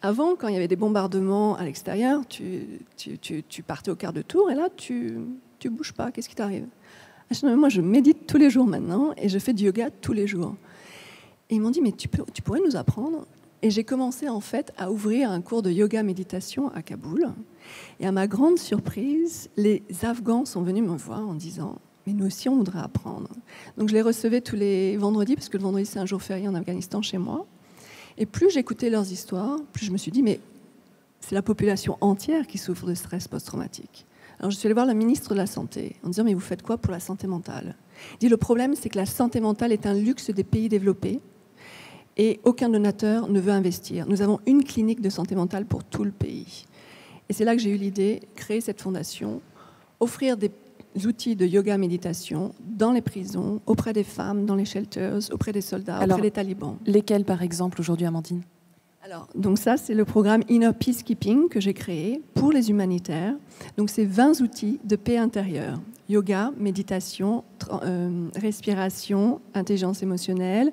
avant, quand il y avait des bombardements à l'extérieur, tu partais au quart de tour et là, tu bouges pas. Qu'est-ce qui t'arrive? Moi, je médite tous les jours maintenant et je fais du yoga tous les jours. Et ils m'ont dit, mais tu pourrais nous apprendre? Et j'ai commencé en fait à ouvrir un cours de yoga-méditation à Kaboul. Et à ma grande surprise, les Afghans sont venus me voir en disant « Mais nous aussi, on voudrait apprendre ». Donc je les recevais tous les vendredis, parce que le vendredi, c'est un jour férié en Afghanistan chez moi. Et plus j'écoutais leurs histoires, plus je me suis dit « Mais c'est la population entière qui souffre de stress post-traumatique ». Alors je suis allée voir la ministre de la Santé en disant « Mais vous faites quoi pour la santé mentale ?» Il dit « Le problème, c'est que la santé mentale est un luxe des pays développés. » Et aucun donateur ne veut investir. Nous avons une clinique de santé mentale pour tout le pays. Et c'est là que j'ai eu l'idée, créer cette fondation, offrir des outils de yoga-méditation dans les prisons, auprès des femmes, dans les shelters, auprès des soldats, auprès des talibans. Lesquels, par exemple, aujourd'hui, Amandine? Alors, donc ça, c'est le programme Inner Peacekeeping que j'ai créé pour les humanitaires. Donc, c'est 20 outils de paix intérieure. Yoga, méditation, respiration, intelligence émotionnelle.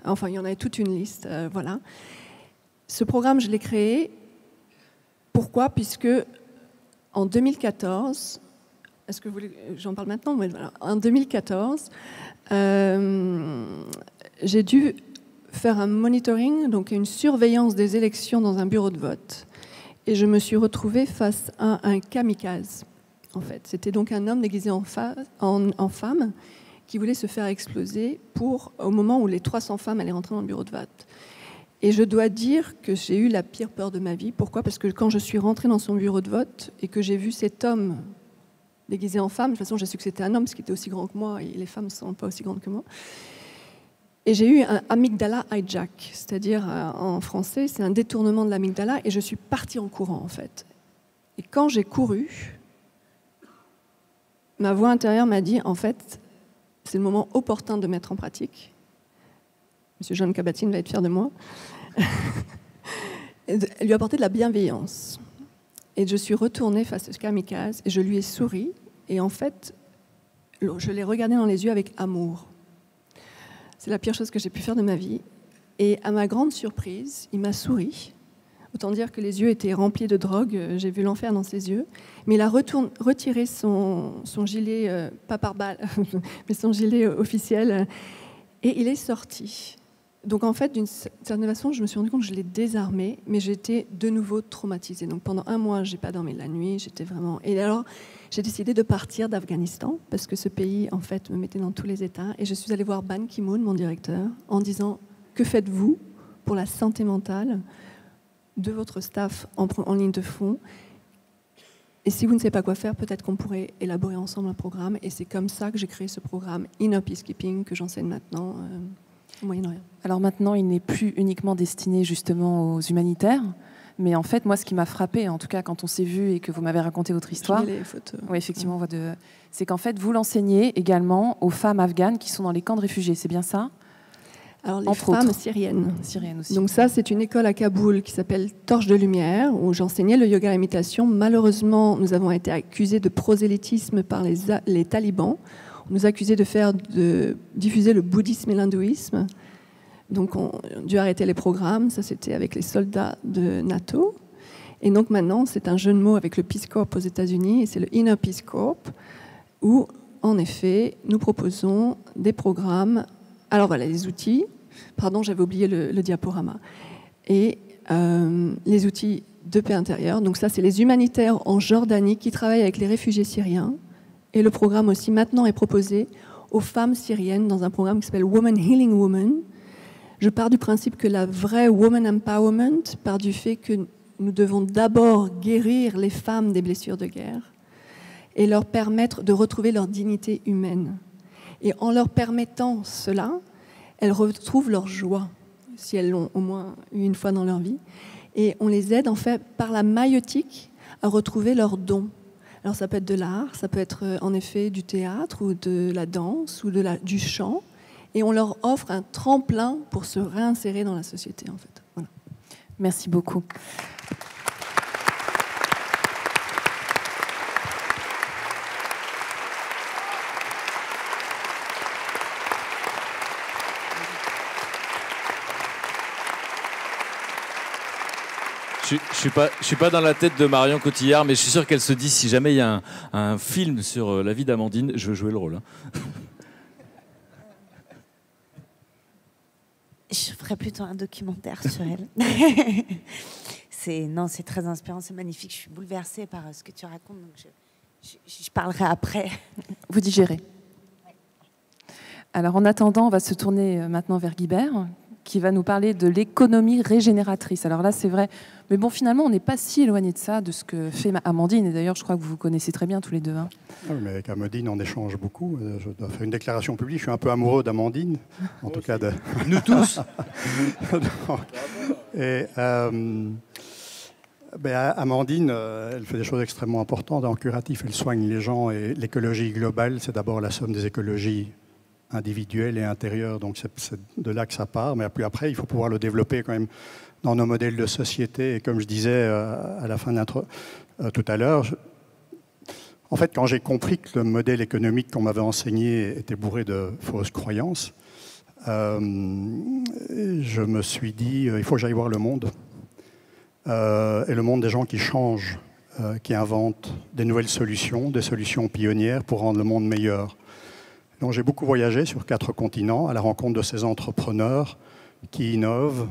Enfin, il y en a toute une liste, voilà. Ce programme, je l'ai créé. Pourquoi? Puisque en 2014, est-ce que vous voulez, j'en parle maintenant? Oui, voilà. En 2014, j'ai dû faire un monitoring, donc une surveillance des élections dans un bureau de vote. Et je me suis retrouvée face à un kamikaze, en fait. C'était donc un homme déguisé en femme qui voulait se faire exploser au moment où les 300 femmes allaient rentrer dans le bureau de vote. Et je dois dire que j'ai eu la pire peur de ma vie. Pourquoi ? Parce que quand je suis rentrée dans son bureau de vote et que j'ai vu cet homme déguisé en femme, de toute façon, j'ai su que c'était un homme, parce qu'il était aussi grand que moi, et les femmes ne sont pas aussi grandes que moi. Et j'ai eu un amygdala hijack, c'est-à-dire en français, c'est un détournement de l'amygdala, et je suis partie en courant, en fait. Et quand j'ai couru, ma voix intérieure m'a dit, en fait, c'est le moment opportun de mettre en pratique. Monsieur John Kabat-Zinn va être fier de moi. Lui apporter de la bienveillance. Et je suis retournée face à ce kamikaze et je lui ai souri. Et en fait, je l'ai regardé dans les yeux avec amour. C'est la pire chose que j'ai pu faire de ma vie. Et à ma grande surprise, il m'a souri. Autant dire que les yeux étaient remplis de drogue. J'ai vu l'enfer dans ses yeux. Mais il a retiré son gilet, pas par balle, mais son gilet officiel. Et il est sorti. Donc en fait, d'une certaine façon, je me suis rendu compte que je l'ai désarmé, mais j'étais de nouveau traumatisée. Donc pendant 1 mois, j'ai pas dormi la nuit, j'étais vraiment... Et alors, j'ai décidé de partir d'Afghanistan, parce que ce pays, en fait, me mettait dans tous les états. Et je suis allée voir Ban Ki-moon, mon directeur, en disant « Que faites-vous pour la santé mentale de votre staff en ligne de front ? Et si vous ne savez pas quoi faire, peut-être qu'on pourrait élaborer ensemble un programme. » Et c'est comme ça que j'ai créé ce programme Inner Peacekeeping que j'enseigne maintenant au Moyen-Orient. Alors maintenant, il n'est plus uniquement destiné justement aux humanitaires, mais en fait, moi, ce qui m'a frappé, en tout cas quand on s'est vu et que vous m'avez raconté votre histoire, les photos. Oui, effectivement, c'est qu'en fait, vous l'enseignez également aux femmes afghanes qui sont dans les camps de réfugiés, c'est bien ça ? Alors les femmes syriennes. Syriennes aussi. Donc ça, c'est une école à Kaboul qui s'appelle Torche de Lumière, où j'enseignais le yoga à l'imitation. Malheureusement, nous avons été accusés de prosélytisme par les talibans. On nous accusait de diffuser le bouddhisme et l'hindouisme. Donc on a dû arrêter les programmes. Ça, c'était avec les soldats de NATO. Et donc maintenant, c'est un jeu de mots avec le Peace Corps aux États-Unis, et c'est le Inner Peace Corps, où, en effet, nous proposons des programmes. Alors voilà, les outils. Pardon, j'avais oublié le diaporama. Et les outils de paix intérieure. Donc ça, c'est les humanitaires en Jordanie qui travaillent avec les réfugiés syriens. Et le programme aussi, maintenant, est proposé aux femmes syriennes dans un programme qui s'appelle Woman Healing Woman. Je pars du principe que la vraie Woman Empowerment part du fait que nous devons d'abord guérir les femmes des blessures de guerre et leur permettre de retrouver leur dignité humaine. Et en leur permettant cela, elles retrouvent leur joie, si elles l'ont au moins eu une fois dans leur vie. Et on les aide, en fait, par la maïeutique, à retrouver leurs dons. Alors ça peut être de l'art, ça peut être en effet du théâtre ou de la danse ou du chant. Et on leur offre un tremplin pour se réinsérer dans la société, en fait. Voilà. Merci beaucoup. Je suis pas dans la tête de Marion Cotillard, mais je suis sûr qu'elle se dit, si jamais il y a un film sur la vie d'Amandine, je veux jouer le rôle. Hein. Je ferais plutôt un documentaire sur elle. C'est très inspirant, c'est magnifique. Je suis bouleversée par ce que tu racontes, donc je parlerai après. Vous digérez. Alors en attendant, on va se tourner maintenant vers Guibert, qui va nous parler de l'économie régénératrice. Alors là, c'est vrai, mais bon, finalement, on n'est pas si éloigné de ça, de ce que fait Amandine. Et d'ailleurs, je crois que vous vous connaissez très bien tous les deux. Hein. Oui, mais avec Amandine, on échange beaucoup. Je dois faire une déclaration publique. Je suis un peu amoureux d'Amandine, en tout cas de... Nous tous. Et Amandine, elle fait des choses extrêmement importantes en curatif. Elle soigne les gens, et l'écologie globale, c'est d'abord la somme des écologies individuelles et intérieures. Donc c'est de là que ça part. Mais puis après, il faut pouvoir le développer quand même dans nos modèles de société. Et comme je disais à la fin de l'intro tout à l'heure, en fait, quand j'ai compris que le modèle économique qu'on m'avait enseigné était bourré de fausses croyances, je me suis dit, il faut que j'aille voir le monde. Et le monde des gens qui changent, qui inventent des nouvelles solutions, des solutions pionnières pour rendre le monde meilleur. Donc j'ai beaucoup voyagé sur 4 continents à la rencontre de ces entrepreneurs qui innovent,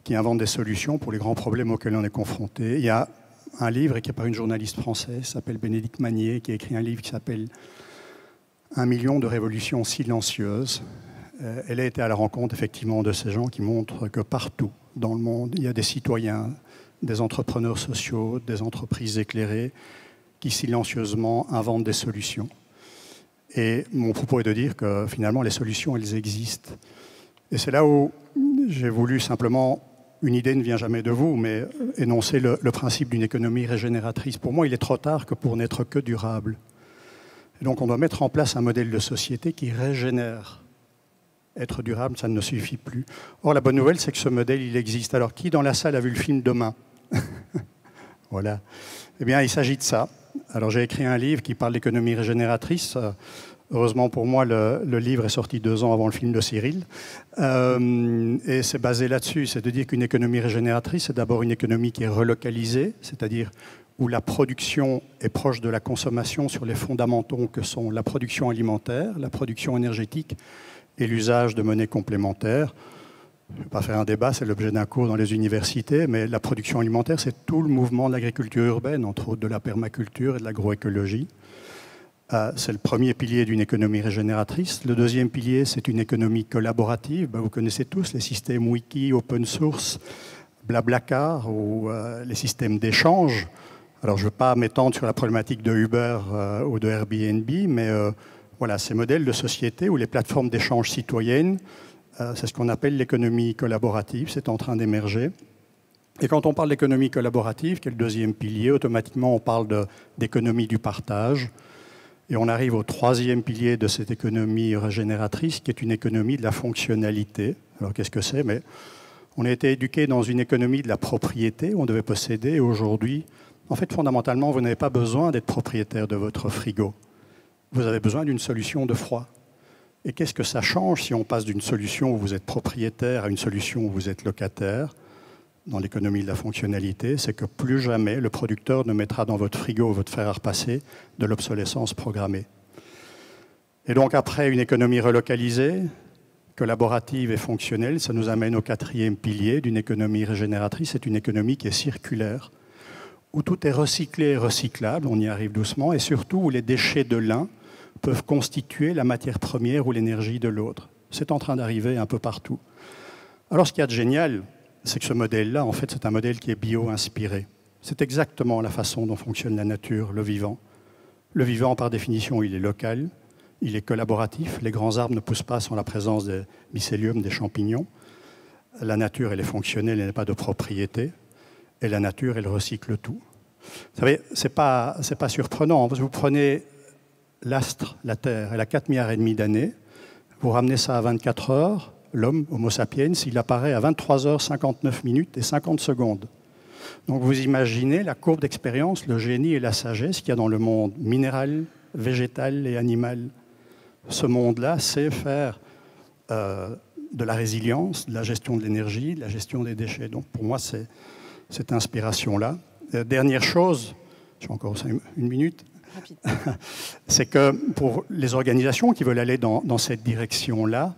qui inventent des solutions pour les grands problèmes auxquels on est confronté. Il y a un livre écrit par une journaliste française, qui s'appelle Bénédicte Magnier, qui a écrit un livre qui s'appelle « 1 million de révolutions silencieuses ». Elle a été à la rencontre effectivement de ces gens qui montrent que partout dans le monde, il y a des citoyens, des entrepreneurs sociaux, des entreprises éclairées qui silencieusement inventent des solutions. Et mon propos est de dire que finalement les solutions, elles existent. Et c'est là où j'ai voulu simplement, une idée ne vient jamais de vous, mais énoncer le principe d'une économie régénératrice. Pour moi, il est trop tard que pour n'être que durable. Et donc on doit mettre en place un modèle de société qui régénère. Être durable, ça ne suffit plus. Or, la bonne nouvelle, c'est que ce modèle, il existe. Alors, qui dans la salle a vu le film Demain? Voilà. Eh bien, il s'agit de ça. Alors, j'ai écrit un livre qui parle d'économie régénératrice. Heureusement pour moi, le livre est sorti 2 ans avant le film de Cyril. Et c'est basé là-dessus. C'est de dire qu'une économie régénératrice, c'est d'abord une économie qui est relocalisée, c'est-à-dire où la production est proche de la consommation sur les fondamentaux que sont la production alimentaire, la production énergétique, et l'usage de monnaies complémentaires. Je ne vais pas faire un débat, c'est l'objet d'un cours dans les universités, mais la production alimentaire, c'est tout le mouvement de l'agriculture urbaine, entre autres de la permaculture et de l'agroécologie. C'est le premier pilier d'une économie régénératrice. Le deuxième pilier, c'est une économie collaborative. Vous connaissez tous les systèmes wiki, open source, Blablacar ou les systèmes d'échange. Alors, je ne veux pas m'étendre sur la problématique de Uber ou de Airbnb, mais voilà, ces modèles de société où les plateformes d'échange citoyennes, c'est ce qu'on appelle l'économie collaborative, c'est en train d'émerger. Et quand on parle d'économie collaborative, qui est le deuxième pilier, automatiquement on parle d'économie du partage. Et on arrive au troisième pilier de cette économie régénératrice, qui est une économie de la fonctionnalité. Alors qu'est-ce que c'est? Mais on a été éduqué dans une économie de la propriété, où on devait posséder. Et aujourd'hui, en fait, fondamentalement, vous n'avez pas besoin d'être propriétaire de votre frigo. Vous avez besoin d'une solution de froid. Et qu'est-ce que ça change si on passe d'une solution où vous êtes propriétaire à une solution où vous êtes locataire? Dans l'économie de la fonctionnalité, c'est que plus jamais le producteur ne mettra dans votre frigo ou votre fer à repasser de l'obsolescence programmée. Et donc après une économie relocalisée, collaborative et fonctionnelle, ça nous amène au quatrième pilier d'une économie régénératrice, c'est une économie qui est circulaire, où tout est recyclé et recyclable, on y arrive doucement, et surtout où les déchets de l'un peuvent constituer la matière première ou l'énergie de l'autre. C'est en train d'arriver un peu partout. Alors ce qu'il y a de génial, c'est que ce modèle-là, en fait, c'est un modèle qui est bio-inspiré. C'est exactement la façon dont fonctionne la nature, le vivant. Le vivant, par définition, il est local, il est collaboratif. Les grands arbres ne poussent pas sans la présence des mycéliums, des champignons. La nature, elle est fonctionnelle, elle n'est pas de propriété. Et la nature, elle recycle tout. Vous savez, c'est pas surprenant. Vous prenez l'astre, la Terre, elle a 4,5 milliards d'années. Vous ramenez ça à 24 heures, l'homme, Homo sapiens, il apparaît à 23h59 et 50 secondes. Donc vous imaginez la courbe d'expérience, le génie et la sagesse qu'il y a dans le monde minéral, végétal et animal. Ce monde-là sait faire de la résilience, de la gestion de l'énergie, de la gestion des déchets. Donc pour moi, c'est cette inspiration-là. Dernière chose, j'ai encore 1 minute, c'est que pour les organisations qui veulent aller dans cette direction-là,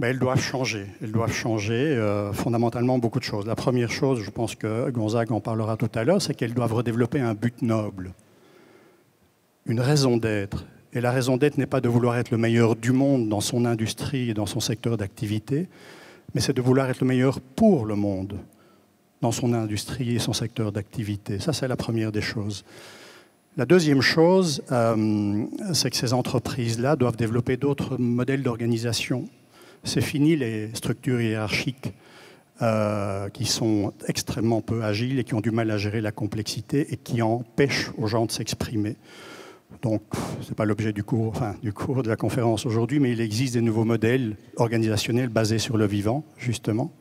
elles doivent changer. Elles doivent changer fondamentalement beaucoup de choses. La première chose, je pense que Gonzague en parlera tout à l'heure, c'est qu'elles doivent redévelopper un but noble, une raison d'être. Et la raison d'être n'est pas de vouloir être le meilleur du monde dans son industrie et dans son secteur d'activité, mais c'est de vouloir être le meilleur pour le monde dans son industrie et son secteur d'activité. Ça, c'est la première des choses. La deuxième chose, c'est que ces entreprises-là doivent développer d'autres modèles d'organisation. C'est fini les structures hiérarchiques qui sont extrêmement peu agiles et qui ont du mal à gérer la complexité et qui empêchent aux gens de s'exprimer. Donc, ce n'est pas l'objet du cours de la conférence aujourd'hui, mais il existe des nouveaux modèles organisationnels basés sur le vivant, justement.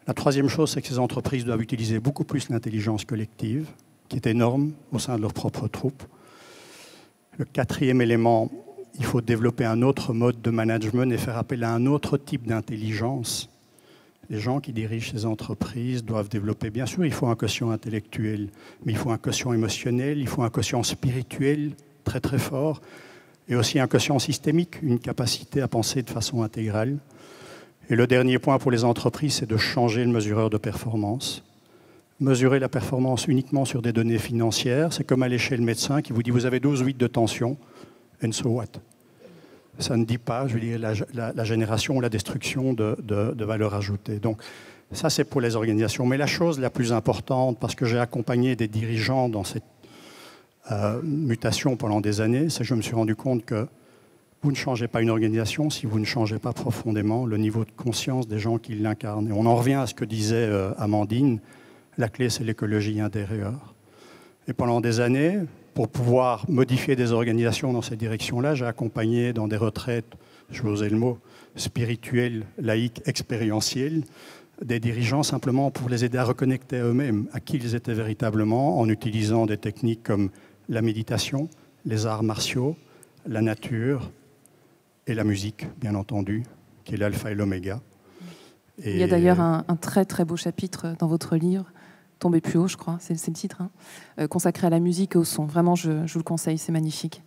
La troisième chose, c'est que ces entreprises doivent utiliser beaucoup plus l'intelligence collective, qui est énorme au sein de leurs propres troupes. Le quatrième élément, il faut développer un autre mode de management et faire appel à un autre type d'intelligence. Les gens qui dirigent ces entreprises doivent développer, bien sûr, il faut un quotient intellectuel, mais il faut un quotient émotionnel, il faut un quotient spirituel très très fort, et aussi un quotient systémique, une capacité à penser de façon intégrale. Et le dernier point pour les entreprises, c'est de changer le mesureur de performance. Mesurer la performance uniquement sur des données financières, c'est comme aller chez le médecin qui vous dit vous avez 12,8 de tension, and so what? Ça ne dit pas, je veux dire, la génération ou la destruction de valeur ajoutée. Donc ça, c'est pour les organisations. Mais la chose la plus importante, parce que j'ai accompagné des dirigeants dans cette mutation pendant des années, c'est que je me suis rendu compte que vous ne changez pas une organisation si vous ne changez pas profondément le niveau de conscience des gens qui l'incarnent. Et on en revient à ce que disait Amandine, la clé, c'est l'écologie intérieure. Et pendant des années, pour pouvoir modifier des organisations dans cette direction-là, j'ai accompagné dans des retraites, je vais oser le mot, spirituelles, laïques, expérientielles, des dirigeants simplement pour les aider à reconnecter à eux-mêmes, à qui ils étaient véritablement, en utilisant des techniques comme la méditation, les arts martiaux, la nature et la musique, bien entendu, qui est l'alpha et l'oméga. Il y a d'ailleurs un très très beau chapitre dans votre livre, Tomber plus haut, je crois, c'est le titre, hein, consacré à la musique et au son. Vraiment, je vous le conseille, c'est magnifique.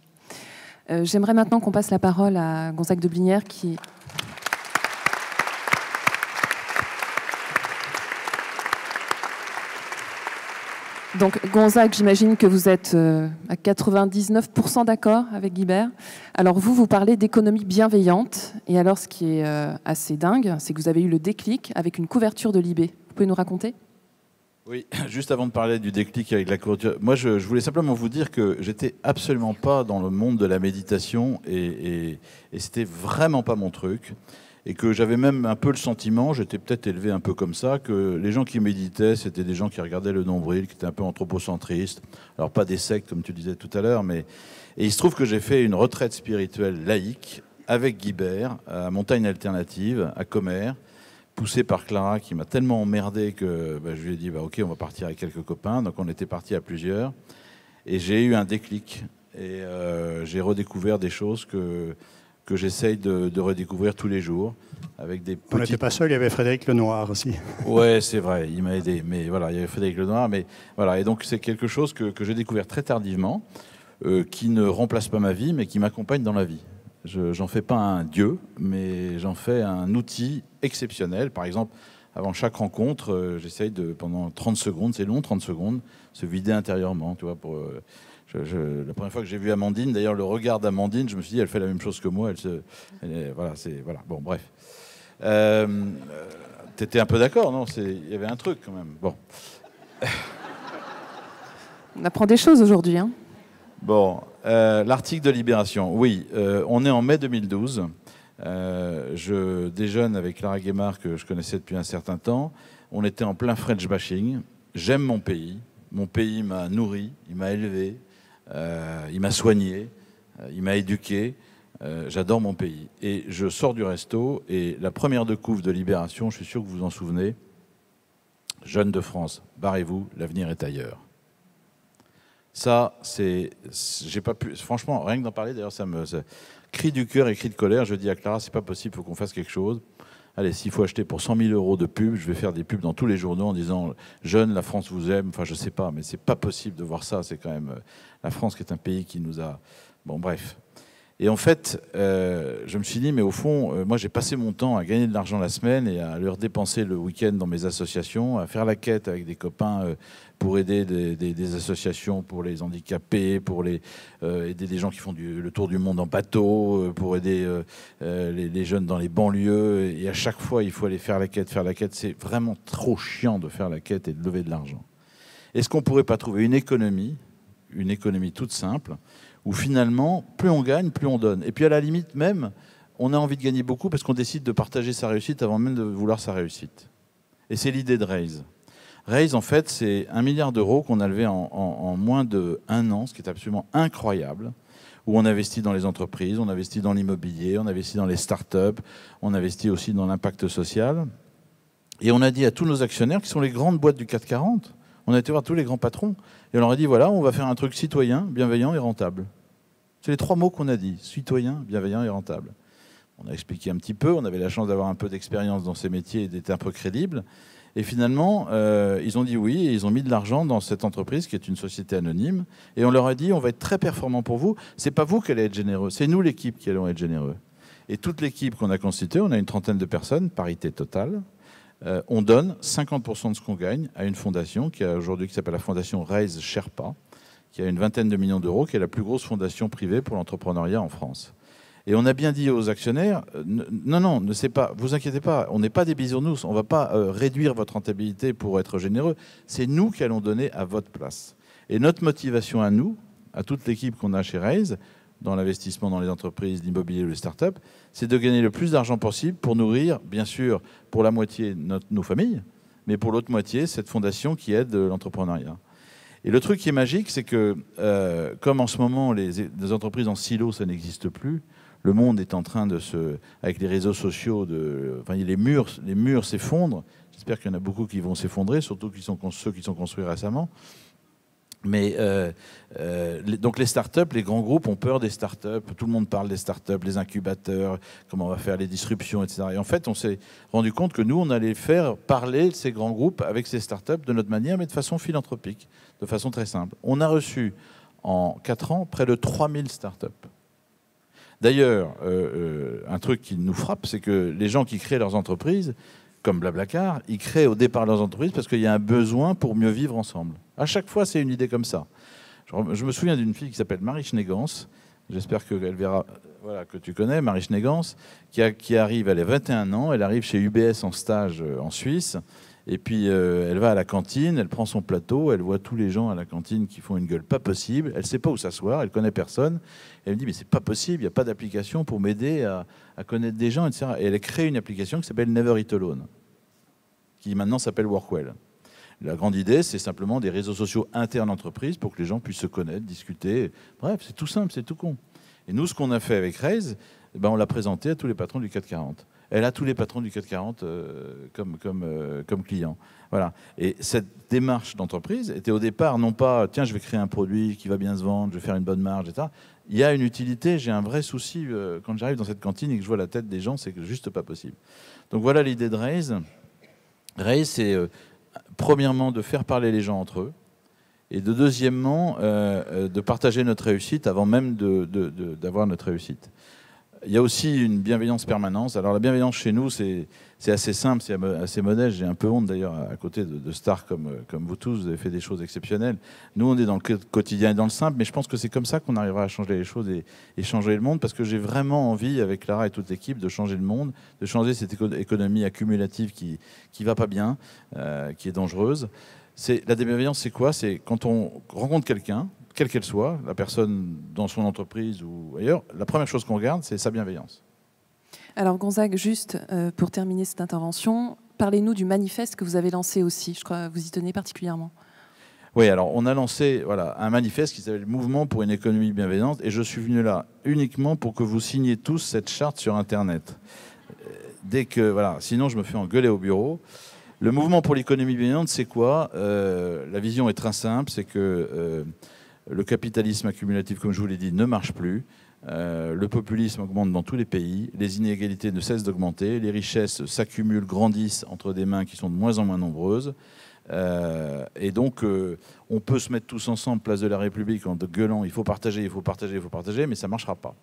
J'aimerais maintenant qu'on passe la parole à Gonzague de Blinière qui... Donc, Gonzague, j'imagine que vous êtes à 99% d'accord avec Guibert. Alors, vous parlez d'économie bienveillante. Et alors, ce qui est assez dingue, c'est que vous avez eu le déclic avec une couverture de Libé. Vous pouvez nous raconter ? Oui, juste avant de parler du déclic avec la couverture, moi, je voulais simplement vous dire que j'étais absolument pas dans le monde de la méditation et c'était vraiment pas mon truc. Et que j'avais même un peu le sentiment, j'étais peut-être élevé un peu comme ça, que les gens qui méditaient, c'était des gens qui regardaient le nombril, qui étaient un peu anthropocentristes. Alors pas des sectes, comme tu disais tout à l'heure, mais... Et il se trouve que j'ai fait une retraite spirituelle laïque avec Guibert, à Montagne Alternative, à Commères, poussé par Clara, qui m'a tellement emmerdé que je lui ai dit, ok, on va partir avec quelques copains. Donc on était partis à plusieurs. Et j'ai eu un déclic. Et j'ai redécouvert des choses que j'essaye de redécouvrir tous les jours. Avec des On n'était pas seul, il y avait Frédéric Lenoir aussi. Ouais, c'est vrai, il m'a aidé. Mais voilà, il y avait Frédéric Lenoir. Mais voilà, et donc c'est quelque chose que j'ai découvert très tardivement, qui ne remplace pas ma vie, mais qui m'accompagne dans la vie. J'en fais pas un dieu, mais j'en fais un outil exceptionnel. Par exemple, avant chaque rencontre, j'essaye de, pendant 30 secondes, c'est long, 30 secondes, se vider intérieurement, tu vois, pour... la première fois que j'ai vu Amandine, d'ailleurs le regard d'Amandine, je me suis dit elle fait la même chose que moi. Voilà. Bon, bref. T'étais un peu d'accord, non? Il y avait un truc quand même. Bon. On apprend des choses aujourd'hui, hein. Bon, l'article de Libération. Oui, on est en mai 2012. Je déjeune avec Clara Guémard que je connaissais depuis un certain temps. On était en plein French bashing. J'aime mon pays. Mon pays m'a nourri, il m'a élevé. Il m'a soigné, il m'a éduqué, j'adore mon pays. Et je sors du resto, et la première de couve de Libération, je suis sûr que vous vous en souvenez, Jeunes de France, barrez-vous, l'avenir est ailleurs. Ça, j'ai pas pu, franchement, rien que d'en parler, d'ailleurs, ça cri du cœur et cri de colère. Je dis à Clara, c'est pas possible, il faut qu'on fasse quelque chose. Allez, s'il faut acheter pour 100 000 € de pub, je vais faire des pubs dans tous les journaux en disant « Jeunes, la France vous aime ». Enfin, je sais pas, mais c'est pas possible de voir ça. C'est quand même la France qui est un pays qui nous a... Bon, bref. Et en fait, je me suis dit, mais au fond, moi, j'ai passé mon temps à gagner de l'argent la semaine et à le redépenser le week-end dans mes associations, à faire la quête avec des copains pour aider des associations pour les handicapés, pour aider des gens qui font le tour du monde en bateau, pour aider les jeunes dans les banlieues. Et à chaque fois, il faut aller faire la quête. Faire la quête, c'est vraiment trop chiant de faire la quête et de lever de l'argent. Est-ce qu'on ne pourrait pas trouver une économie toute simple, où finalement, plus on gagne, plus on donne. Et puis à la limite même, on a envie de gagner beaucoup parce qu'on décide de partager sa réussite avant même de vouloir sa réussite. Et c'est l'idée de Raise. Raise, en fait, c'est 1 milliard d'euros qu'on a levé en moins d'1 an, ce qui est absolument incroyable, où on investit dans les entreprises, on investit dans l'immobilier, on investit dans les start-up, on investit aussi dans l'impact social. Et on a dit à tous nos actionnaires, qui sont les grandes boîtes du CAC 40, on a été voir tous les grands patrons, et on leur a dit, voilà, on va faire un truc citoyen, bienveillant et rentable. C'est les 3 mots qu'on a dit, citoyen, bienveillant et rentable. On a expliqué un petit peu, on avait la chance d'avoir un peu d'expérience dans ces métiers et d'être un peu crédible. Et finalement, ils ont dit oui, et ils ont mis de l'argent dans cette entreprise qui est une société anonyme. Et on leur a dit, on va être très performant pour vous. C'est pas vous qui allez être généreux, c'est nous l'équipe qui allons être généreux. Et toute l'équipe qu'on a constituée, on a une trentaine de personnes, parité totale, on donne 50% de ce qu'on gagne à une fondation qui s'appelle la fondation Raise Sherpa, qui a une vingtaine de millions d'euros, qui est la plus grosse fondation privée pour l'entrepreneuriat en France. Et on a bien dit aux actionnaires, non, vous inquiétez pas, on n'est pas des bisounours, on ne va pas réduire votre rentabilité pour être généreux, c'est nous qui allons donner à votre place. Et notre motivation à nous, à toute l'équipe qu'on a chez Raise, dans l'investissement dans les entreprises, l'immobilier ou les startups, c'est de gagner le plus d'argent possible pour nourrir, bien sûr, pour la moitié nos familles, mais pour l'autre moitié, cette fondation qui aide l'entrepreneuriat. Et le truc qui est magique, c'est que, comme en ce moment, les entreprises en silo, ça n'existe plus, le monde est en train de avec les réseaux sociaux, les murs s'effondrent. J'espère qu'il y en a beaucoup qui vont s'effondrer, surtout ceux qui sont construits récemment. Mais donc les startups, les grands groupes ont peur des startups. Tout le monde parle des startups, les incubateurs, comment on va faire les disruptions, etc. Et en fait, on s'est rendu compte que nous, on allait faire parler ces grands groupes avec ces startups de notre manière, mais de façon philanthropique, de façon très simple. On a reçu en 4 ans près de 3000 startups. D'ailleurs, un truc qui nous frappe, c'est que les gens qui créent leurs entreprises, comme Blablacar, ils créent au départ leurs entreprises parce qu'il y a un besoin pour mieux vivre ensemble. À chaque fois, c'est une idée comme ça. Je me souviens d'une fille qui s'appelle Marie Schnegans. J'espère qu'elle verra, voilà, que tu connais, Marie Schnegans, qui arrive, elle a 21 ans, elle arrive chez UBS en stage en Suisse. Et puis, elle va à la cantine, elle prend son plateau, elle voit tous les gens à la cantine qui font une gueule pas possible. Elle ne sait pas où s'asseoir, elle ne connaît personne. Elle me dit, mais c'est pas possible, il n'y a pas d'application pour m'aider à connaître des gens, etc. Et elle a créé une application qui s'appelle Never Eat Alone, qui maintenant s'appelle Workwell. La grande idée, c'est simplement des réseaux sociaux internes entreprises pour que les gens puissent se connaître, discuter. Bref, c'est tout simple, c'est tout con. Et nous, ce qu'on a fait avec Raise, on l'a présenté à tous les patrons du CAC 40. Elle a tous les patrons du CAC 40 comme clients. Voilà. Et cette démarche d'entreprise était au départ non pas « tiens, je vais créer un produit qui va bien se vendre, je vais faire une bonne marge, etc. » Il y a une utilité, j'ai un vrai souci quand j'arrive dans cette cantine et que je vois la tête des gens, c'est juste pas possible. Donc voilà l'idée de Raise. Raise, c'est premièrement de faire parler les gens entre eux et deuxièmement de partager notre réussite avant même d'avoir notre réussite. Il y a aussi une bienveillance permanente. Alors la bienveillance chez nous, c'est assez simple, c'est assez modeste. J'ai un peu honte d'ailleurs à côté de stars comme vous tous, vous avez fait des choses exceptionnelles. Nous, on est dans le quotidien et dans le simple, mais je pense que c'est comme ça qu'on arrivera à changer les choses et changer le monde, parce que j'ai vraiment envie, avec Clara et toute l'équipe, de changer le monde, de changer cette économie accumulative qui va pas bien, qui est dangereuse. La bienveillance, c'est quoi? C'est quand on rencontre quelqu'un, quelle qu'elle soit, la personne dans son entreprise ou ailleurs, la première chose qu'on regarde, c'est sa bienveillance. Alors Gonzague, juste pour terminer cette intervention, parlez-nous du manifeste que vous avez lancé aussi. Je crois que vous y tenez particulièrement. Oui, alors on a lancé un manifeste qui s'appelle « Mouvement pour une économie bienveillante » et je suis venu là uniquement pour que vous signiez tous cette charte sur Internet. Sinon je me fais engueuler au bureau. Le mouvement pour l'économie bienveillante, c'est quoi? La vision est très simple, c'est que le capitalisme accumulatif, comme je vous l'ai dit, ne marche plus. Le populisme augmente dans tous les pays. Les inégalités ne cessent d'augmenter. Les richesses s'accumulent, grandissent entre des mains qui sont de moins en moins nombreuses. Et donc, on peut se mettre tous ensemble, place de la République, en gueulant « il faut partager, il faut partager, il faut partager », mais ça ne marchera pas.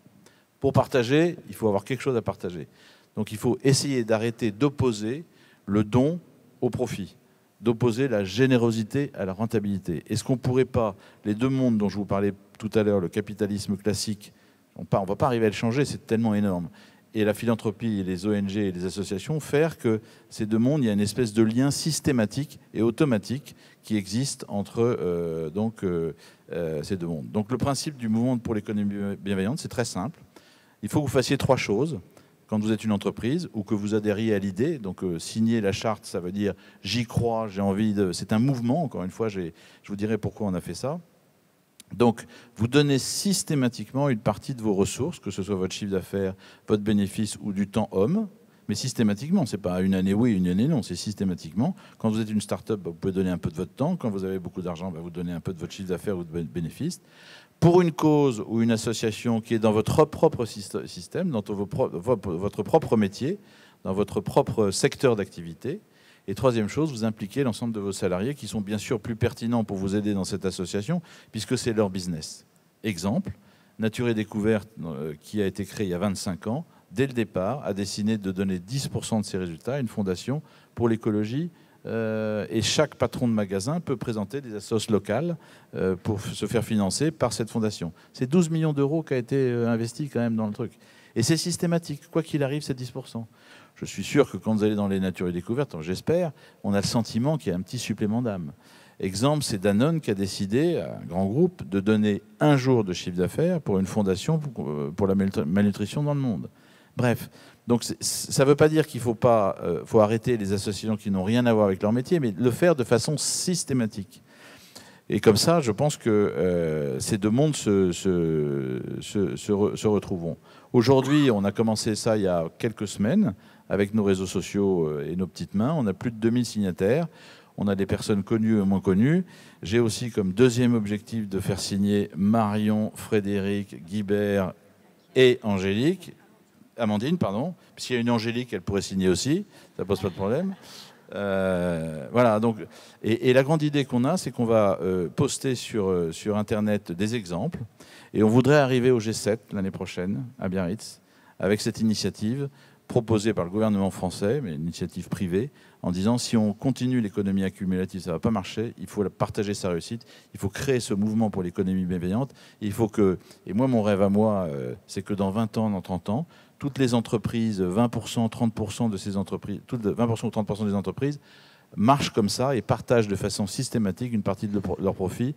Pour partager, il faut avoir quelque chose à partager. Donc, il faut essayer d'arrêter d'opposer le don au profit, d'opposer la générosité à la rentabilité. Est-ce qu'on ne pourrait pas, les deux mondes dont je vous parlais tout à l'heure, le capitalisme classique, on ne va pas arriver à le changer, c'est tellement énorme, et la philanthropie, et les ONG et les associations, faire que ces deux mondes, il y a une espèce de lien systématique et automatique qui existe entre ces deux mondes. Donc le principe du mouvement pour l'économie bienveillante, c'est très simple. Il faut que vous fassiez 3 choses. Quand vous êtes une entreprise ou que vous adhériez à l'idée, donc signer la charte, ça veut dire j'y crois, j'ai envie de... C'est un mouvement, encore une fois, je vous dirai pourquoi on a fait ça. Donc, vous donnez systématiquement une partie de vos ressources, que ce soit votre chiffre d'affaires, votre bénéfice ou du temps homme, mais systématiquement, c'est pas une année oui, une année non, c'est systématiquement. Quand vous êtes une start-up, vous pouvez donner un peu de votre temps. Quand vous avez beaucoup d'argent, vous donnez un peu de votre chiffre d'affaires ou de votre bénéfice. Pour une cause ou une association qui est dans votre propre système, dans votre propre métier, dans votre propre secteur d'activité. Et troisième chose, vous impliquez l'ensemble de vos salariés qui sont bien sûr plus pertinents pour vous aider dans cette association, puisque c'est leur business. Exemple, Nature et Découverte, qui a été créé il y a 25 ans, dès le départ, a décidé de donner 10% de ses résultats à une fondation pour l'écologie. Et chaque patron de magasin peut présenter des associations locales pour se faire financer par cette fondation. C'est 12 millions d'euros qui a été investi quand même dans le truc. Et c'est systématique. Quoi qu'il arrive, c'est 10%. Je suis sûr que quand vous allez dans les natures et découvertes, j'espère, on a le sentiment qu'il y a un petit supplément d'âme. Exemple, c'est Danone qui a décidé, un grand groupe, de donner 1 jour de chiffre d'affaires pour une fondation pour la malnutrition dans le monde. Bref, donc ça ne veut pas dire qu'il faut arrêter les associations qui n'ont rien à voir avec leur métier, mais le faire de façon systématique. Et comme ça, je pense que ces deux mondes se retrouveront. Aujourd'hui, on a commencé ça il y a quelques semaines avec nos réseaux sociaux et nos petites mains. On a plus de 2000 signataires. On a des personnes connues et moins connues. J'ai aussi comme deuxième objectif de faire signer Marion, Frédéric, Guibert et Amandine, pardon. S'il y a une Angélique, elle pourrait signer aussi. Ça pose pas de problème. Voilà. Donc, et la grande idée qu'on a, c'est qu'on va poster sur Internet des exemples. Et on voudrait arriver au G7 l'année prochaine à Biarritz avec cette initiative proposée par le gouvernement français, mais une initiative privée, en disant si on continue l'économie accumulative, ça ne va pas marcher, il faut partager sa réussite, il faut créer ce mouvement pour l'économie bienveillante, il faut que, et moi mon rêve à moi, c'est que dans 20 ans, dans 30 ans, toutes les entreprises, 20%, 30% de ces entreprises, 20% ou 30% des entreprises marchent comme ça et partagent de façon systématique une partie de leur profit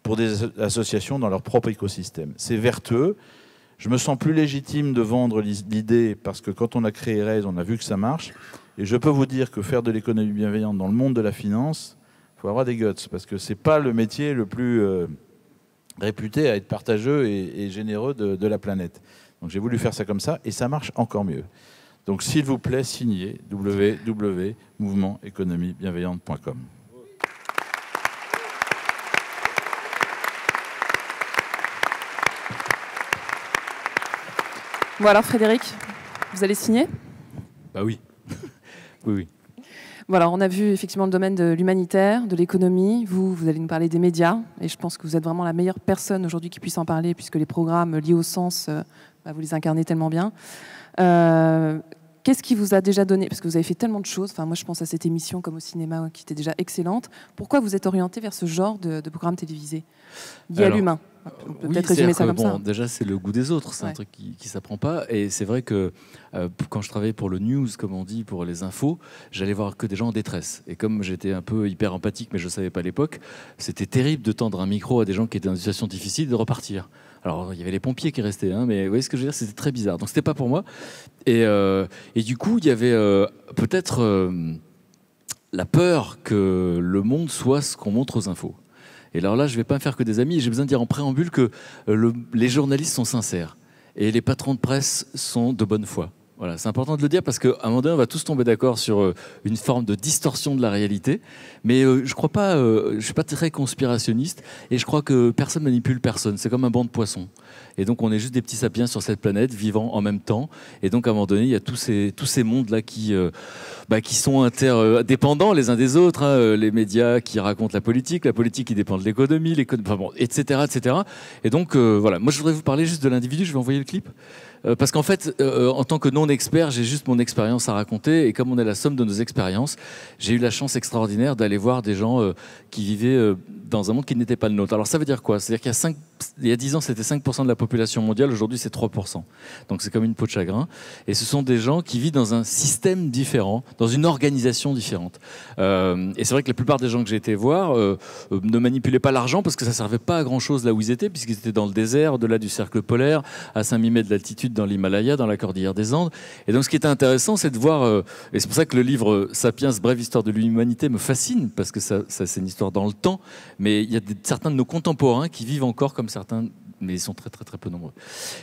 pour des associations dans leur propre écosystème. C'est vertueux. Je me sens plus légitime de vendre l'idée parce que quand on a créé Raise, on a vu que ça marche. Et je peux vous dire que faire de l'économie bienveillante dans le monde de la finance, il faut avoir des guts parce que ce n'est pas le métier le plus réputé à être partageux et généreux de la planète. Donc j'ai voulu faire ça comme ça et ça marche encore mieux. Donc s'il vous plaît, signez www.mouvementéconomiebienveillante.com. Bon alors Frédéric, vous allez signer ? Bah oui. Oui. Voilà, on a vu effectivement le domaine de l'humanitaire, de l'économie. Vous allez nous parler des médias. Et je pense que vous êtes vraiment la meilleure personne aujourd'hui qui puisse en parler, puisque les programmes liés au sens, vous les incarnez tellement bien. Qu'est-ce qui vous a déjà donné, parce que vous avez fait tellement de choses, enfin, moi je pense à cette émission comme au cinéma qui était déjà excellente. Pourquoi vous êtes orienté vers ce genre de programme télévisé lié à l'humain ? On peut peut-être résumer ça comme ça. Déjà, c'est le goût des autres, c'est un truc qui ne s'apprend pas. Et c'est vrai que quand je travaillais pour le news, comme on dit, pour les infos, j'allais voir que des gens en détresse. Et comme j'étais un peu hyper empathique, mais je ne savais pas à l'époque, c'était terrible de tendre un micro à des gens qui étaient dans une situation difficile et de repartir. Alors, il y avait les pompiers qui restaient, hein, mais vous voyez ce que je veux dire, c'était très bizarre. Donc, ce n'était pas pour moi. Et du coup, il y avait peut-être la peur que le monde soit ce qu'on montre aux infos. Et alors là, je ne vais pas me faire que des amis. J'ai besoin de dire en préambule que les journalistes sont sincères et les patrons de presse sont de bonne foi. Voilà, c'est important de le dire parce qu'à un moment donné, on va tous tomber d'accord sur une forme de distorsion de la réalité. Mais je crois pas, je suis pas très conspirationniste et je crois que personne manipule personne. C'est comme un banc de poissons. Et donc, on est juste des petits sapiens sur cette planète, vivant en même temps. Et donc, à un moment donné, il y a tous ces mondes-là qui sont interdépendants les uns des autres. Hein. Les médias qui racontent la politique qui dépend de l'économie, enfin bon, etc., etc. Et donc, voilà. Moi, je voudrais vous parler juste de l'individu. Je vais envoyer le clip. Parce qu'en fait, en tant que non-expert, j'ai juste mon expérience à raconter. Et comme on est la somme de nos expériences, j'ai eu la chance extraordinaire d'aller voir des gens qui vivaient dans un monde qui n'était pas le nôtre. Alors ça veut dire quoi ? C'est-à-dire qu'il y a 10 ans, c'était 5% de la population mondiale. Aujourd'hui, c'est 3%. Donc c'est comme une peau de chagrin. Et ce sont des gens qui vivent dans un système différent, dans une organisation différente. Et c'est vrai que la plupart des gens que j'ai été voir ne manipulaient pas l'argent parce que ça ne servait pas à grand-chose là où ils étaient, puisqu'ils étaient dans le désert, au-delà du cercle polaire, à 5000 mètres d'altitude dans l'Himalaya, dans la cordillère des Andes. Et donc ce qui était intéressant, c'est de voir, et c'est pour ça que le livre Sapiens, brève histoire de l'humanité me fascine, parce que ça c'est une histoire dans le temps, mais il y a certains de nos contemporains qui vivent encore comme certains, mais ils sont très très très peu nombreux.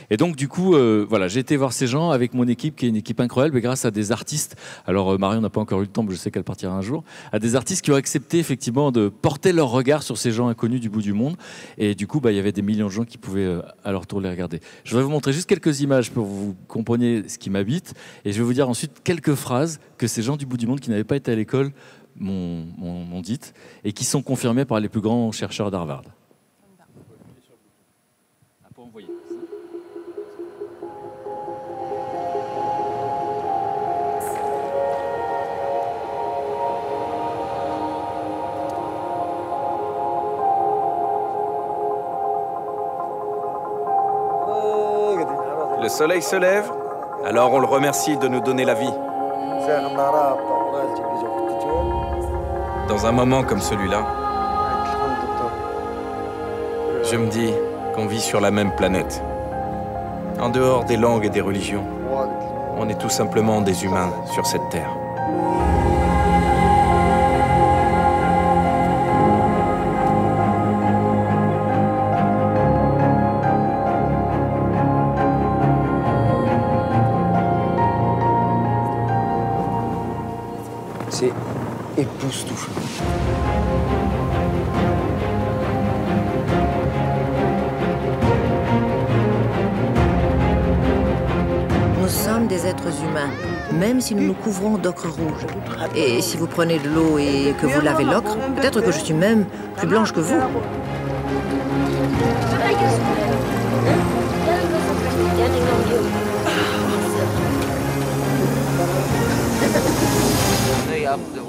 Et donc du coup, voilà, j'ai été voir ces gens avec mon équipe, qui est une équipe incroyable, et grâce à des artistes, alors Marion n'a pas encore eu le temps, mais je sais qu'elle partira un jour, à des artistes qui ont accepté effectivement de porter leur regard sur ces gens inconnus du bout du monde, et du coup, il y avait des millions de gens qui pouvaient à leur tour les regarder. Je voudrais vous montrer juste quelques images pour que vous compreniez ce qui m'habite, et je vais vous dire ensuite quelques phrases que ces gens du bout du monde qui n'avaient pas été à l'école m'ont dites, et qui sont confirmées par les plus grands chercheurs d'Harvard. soleil se lève, alors on le remercie de nous donner la vie. Dans un moment comme celui-là, je me dis qu'on vit sur la même planète. En dehors des langues et des religions, on est tout simplement des humains sur cette terre. C'est époustouflant. Nous sommes des êtres humains, même si nous nous couvrons d'ocre rouge. Et si vous prenez de l'eau et que vous lavez l'ocre, peut-être que je suis même plus blanche que vous.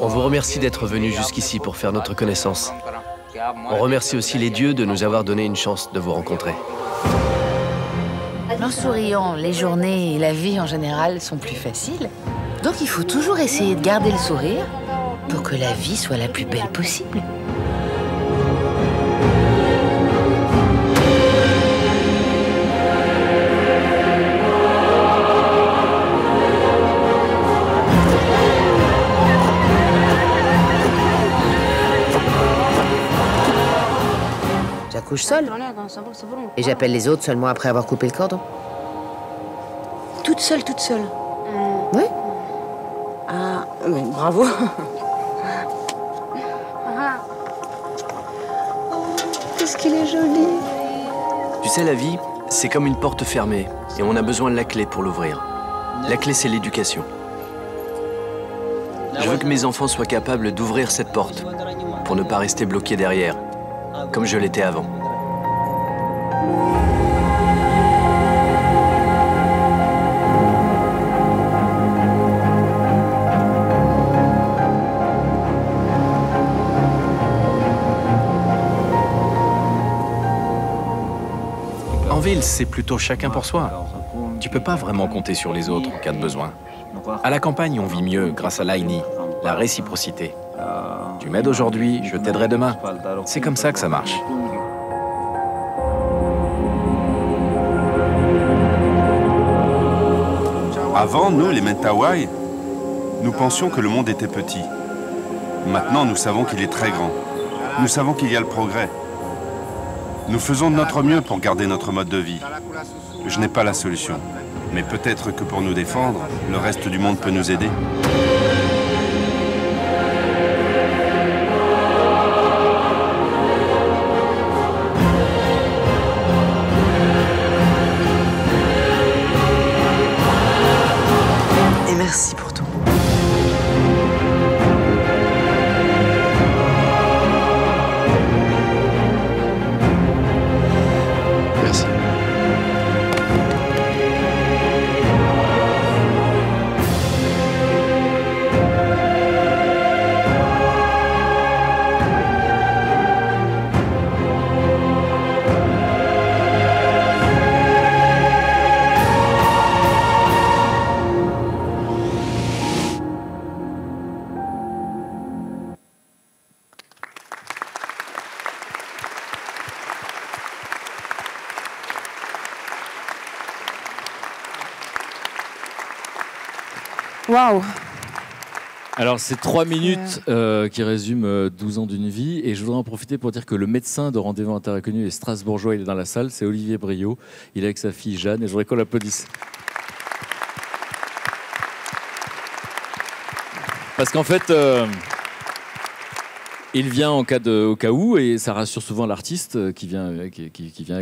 On vous remercie d'être venu jusqu'ici pour faire notre connaissance. On remercie aussi les dieux de nous avoir donné une chance de vous rencontrer. En souriant, les journées et la vie en général sont plus faciles. Donc il faut toujours essayer de garder le sourire pour que la vie soit la plus belle possible. J'accouche seule. Et j'appelle les autres seulement après avoir coupé le cordon. Toute seule, toute seule. Oui. Ah, mais bravo. Qu'est-ce qu'il est joli. Tu sais, la vie, c'est comme une porte fermée. Et on a besoin de la clé pour l'ouvrir. La clé, c'est l'éducation. Je veux que mes enfants soient capables d'ouvrir cette porte pour ne pas rester bloqués derrière, comme je l'étais avant. En ville, c'est plutôt chacun pour soi. Tu peux pas vraiment compter sur les autres en cas de besoin. À la campagne, on vit mieux grâce à l'AINI, la réciprocité. Tu m'aides aujourd'hui, je t'aiderai demain. C'est comme ça que ça marche. Avant, nous, les Mentawai, nous pensions que le monde était petit. Maintenant, nous savons qu'il est très grand. Nous savons qu'il y a le progrès. Nous faisons de notre mieux pour garder notre mode de vie. Je n'ai pas la solution. Mais peut-être que pour nous défendre, le reste du monde peut nous aider. Et merci pour tout. Merci. Waouh! Alors, c'est 3 minutes qui résument 12 ans d'une vie. Et je voudrais en profiter pour dire que le médecin de Rendez-vous Interconnu est strasbourgeois, il est dans la salle, c'est Olivier Briot. Il est avec sa fille Jeanne et je voudrais qu'on l'applaudisse. Parce qu'en fait, il vient au cas où, et ça rassure souvent l'artiste qui vient avec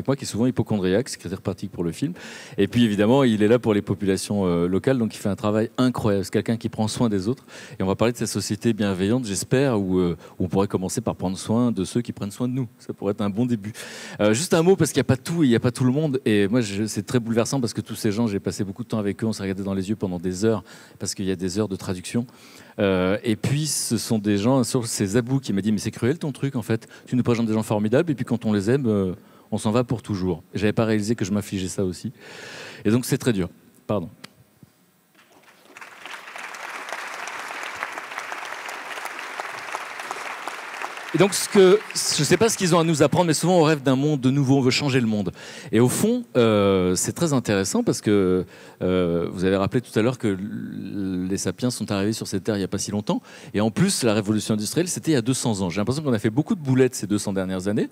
moi, qui est souvent hypocondriaque, secrétaire pratique pour le film. Et puis évidemment, il est là pour les populations locales, donc il fait un travail incroyable. C'est quelqu'un qui prend soin des autres. Et on va parler de cette société bienveillante, j'espère, où on pourrait commencer par prendre soin de ceux qui prennent soin de nous. Ça pourrait être un bon début. Juste un mot, parce qu'il n'y a pas tout, il n'y a pas tout le monde. Et moi, c'est très bouleversant, parce que tous ces gens, j'ai passé beaucoup de temps avec eux, on s'est regardé dans les yeux pendant des heures, parce qu'il y a des heures de traduction. Et puis, ce sont des gens, c'est Zabou qui m'a dit, mais c'est cruel ton truc, en fait. Tu nous présentes des gens formidables, et puis quand on les aime, on s'en va pour toujours. J'avais pas réalisé que je m'infligeais ça aussi. Et donc c'est très dur. Pardon. Et donc, je ne sais pas ce qu'ils ont à nous apprendre, mais souvent on rêve d'un monde de nouveau, on veut changer le monde. Et au fond, c'est très intéressant parce que vous avez rappelé tout à l'heure que les sapiens sont arrivés sur cette terre il n'y a pas si longtemps. Et en plus, la révolution industrielle, c'était il y a 200 ans. J'ai l'impression qu'on a fait beaucoup de boulettes ces 200 dernières années,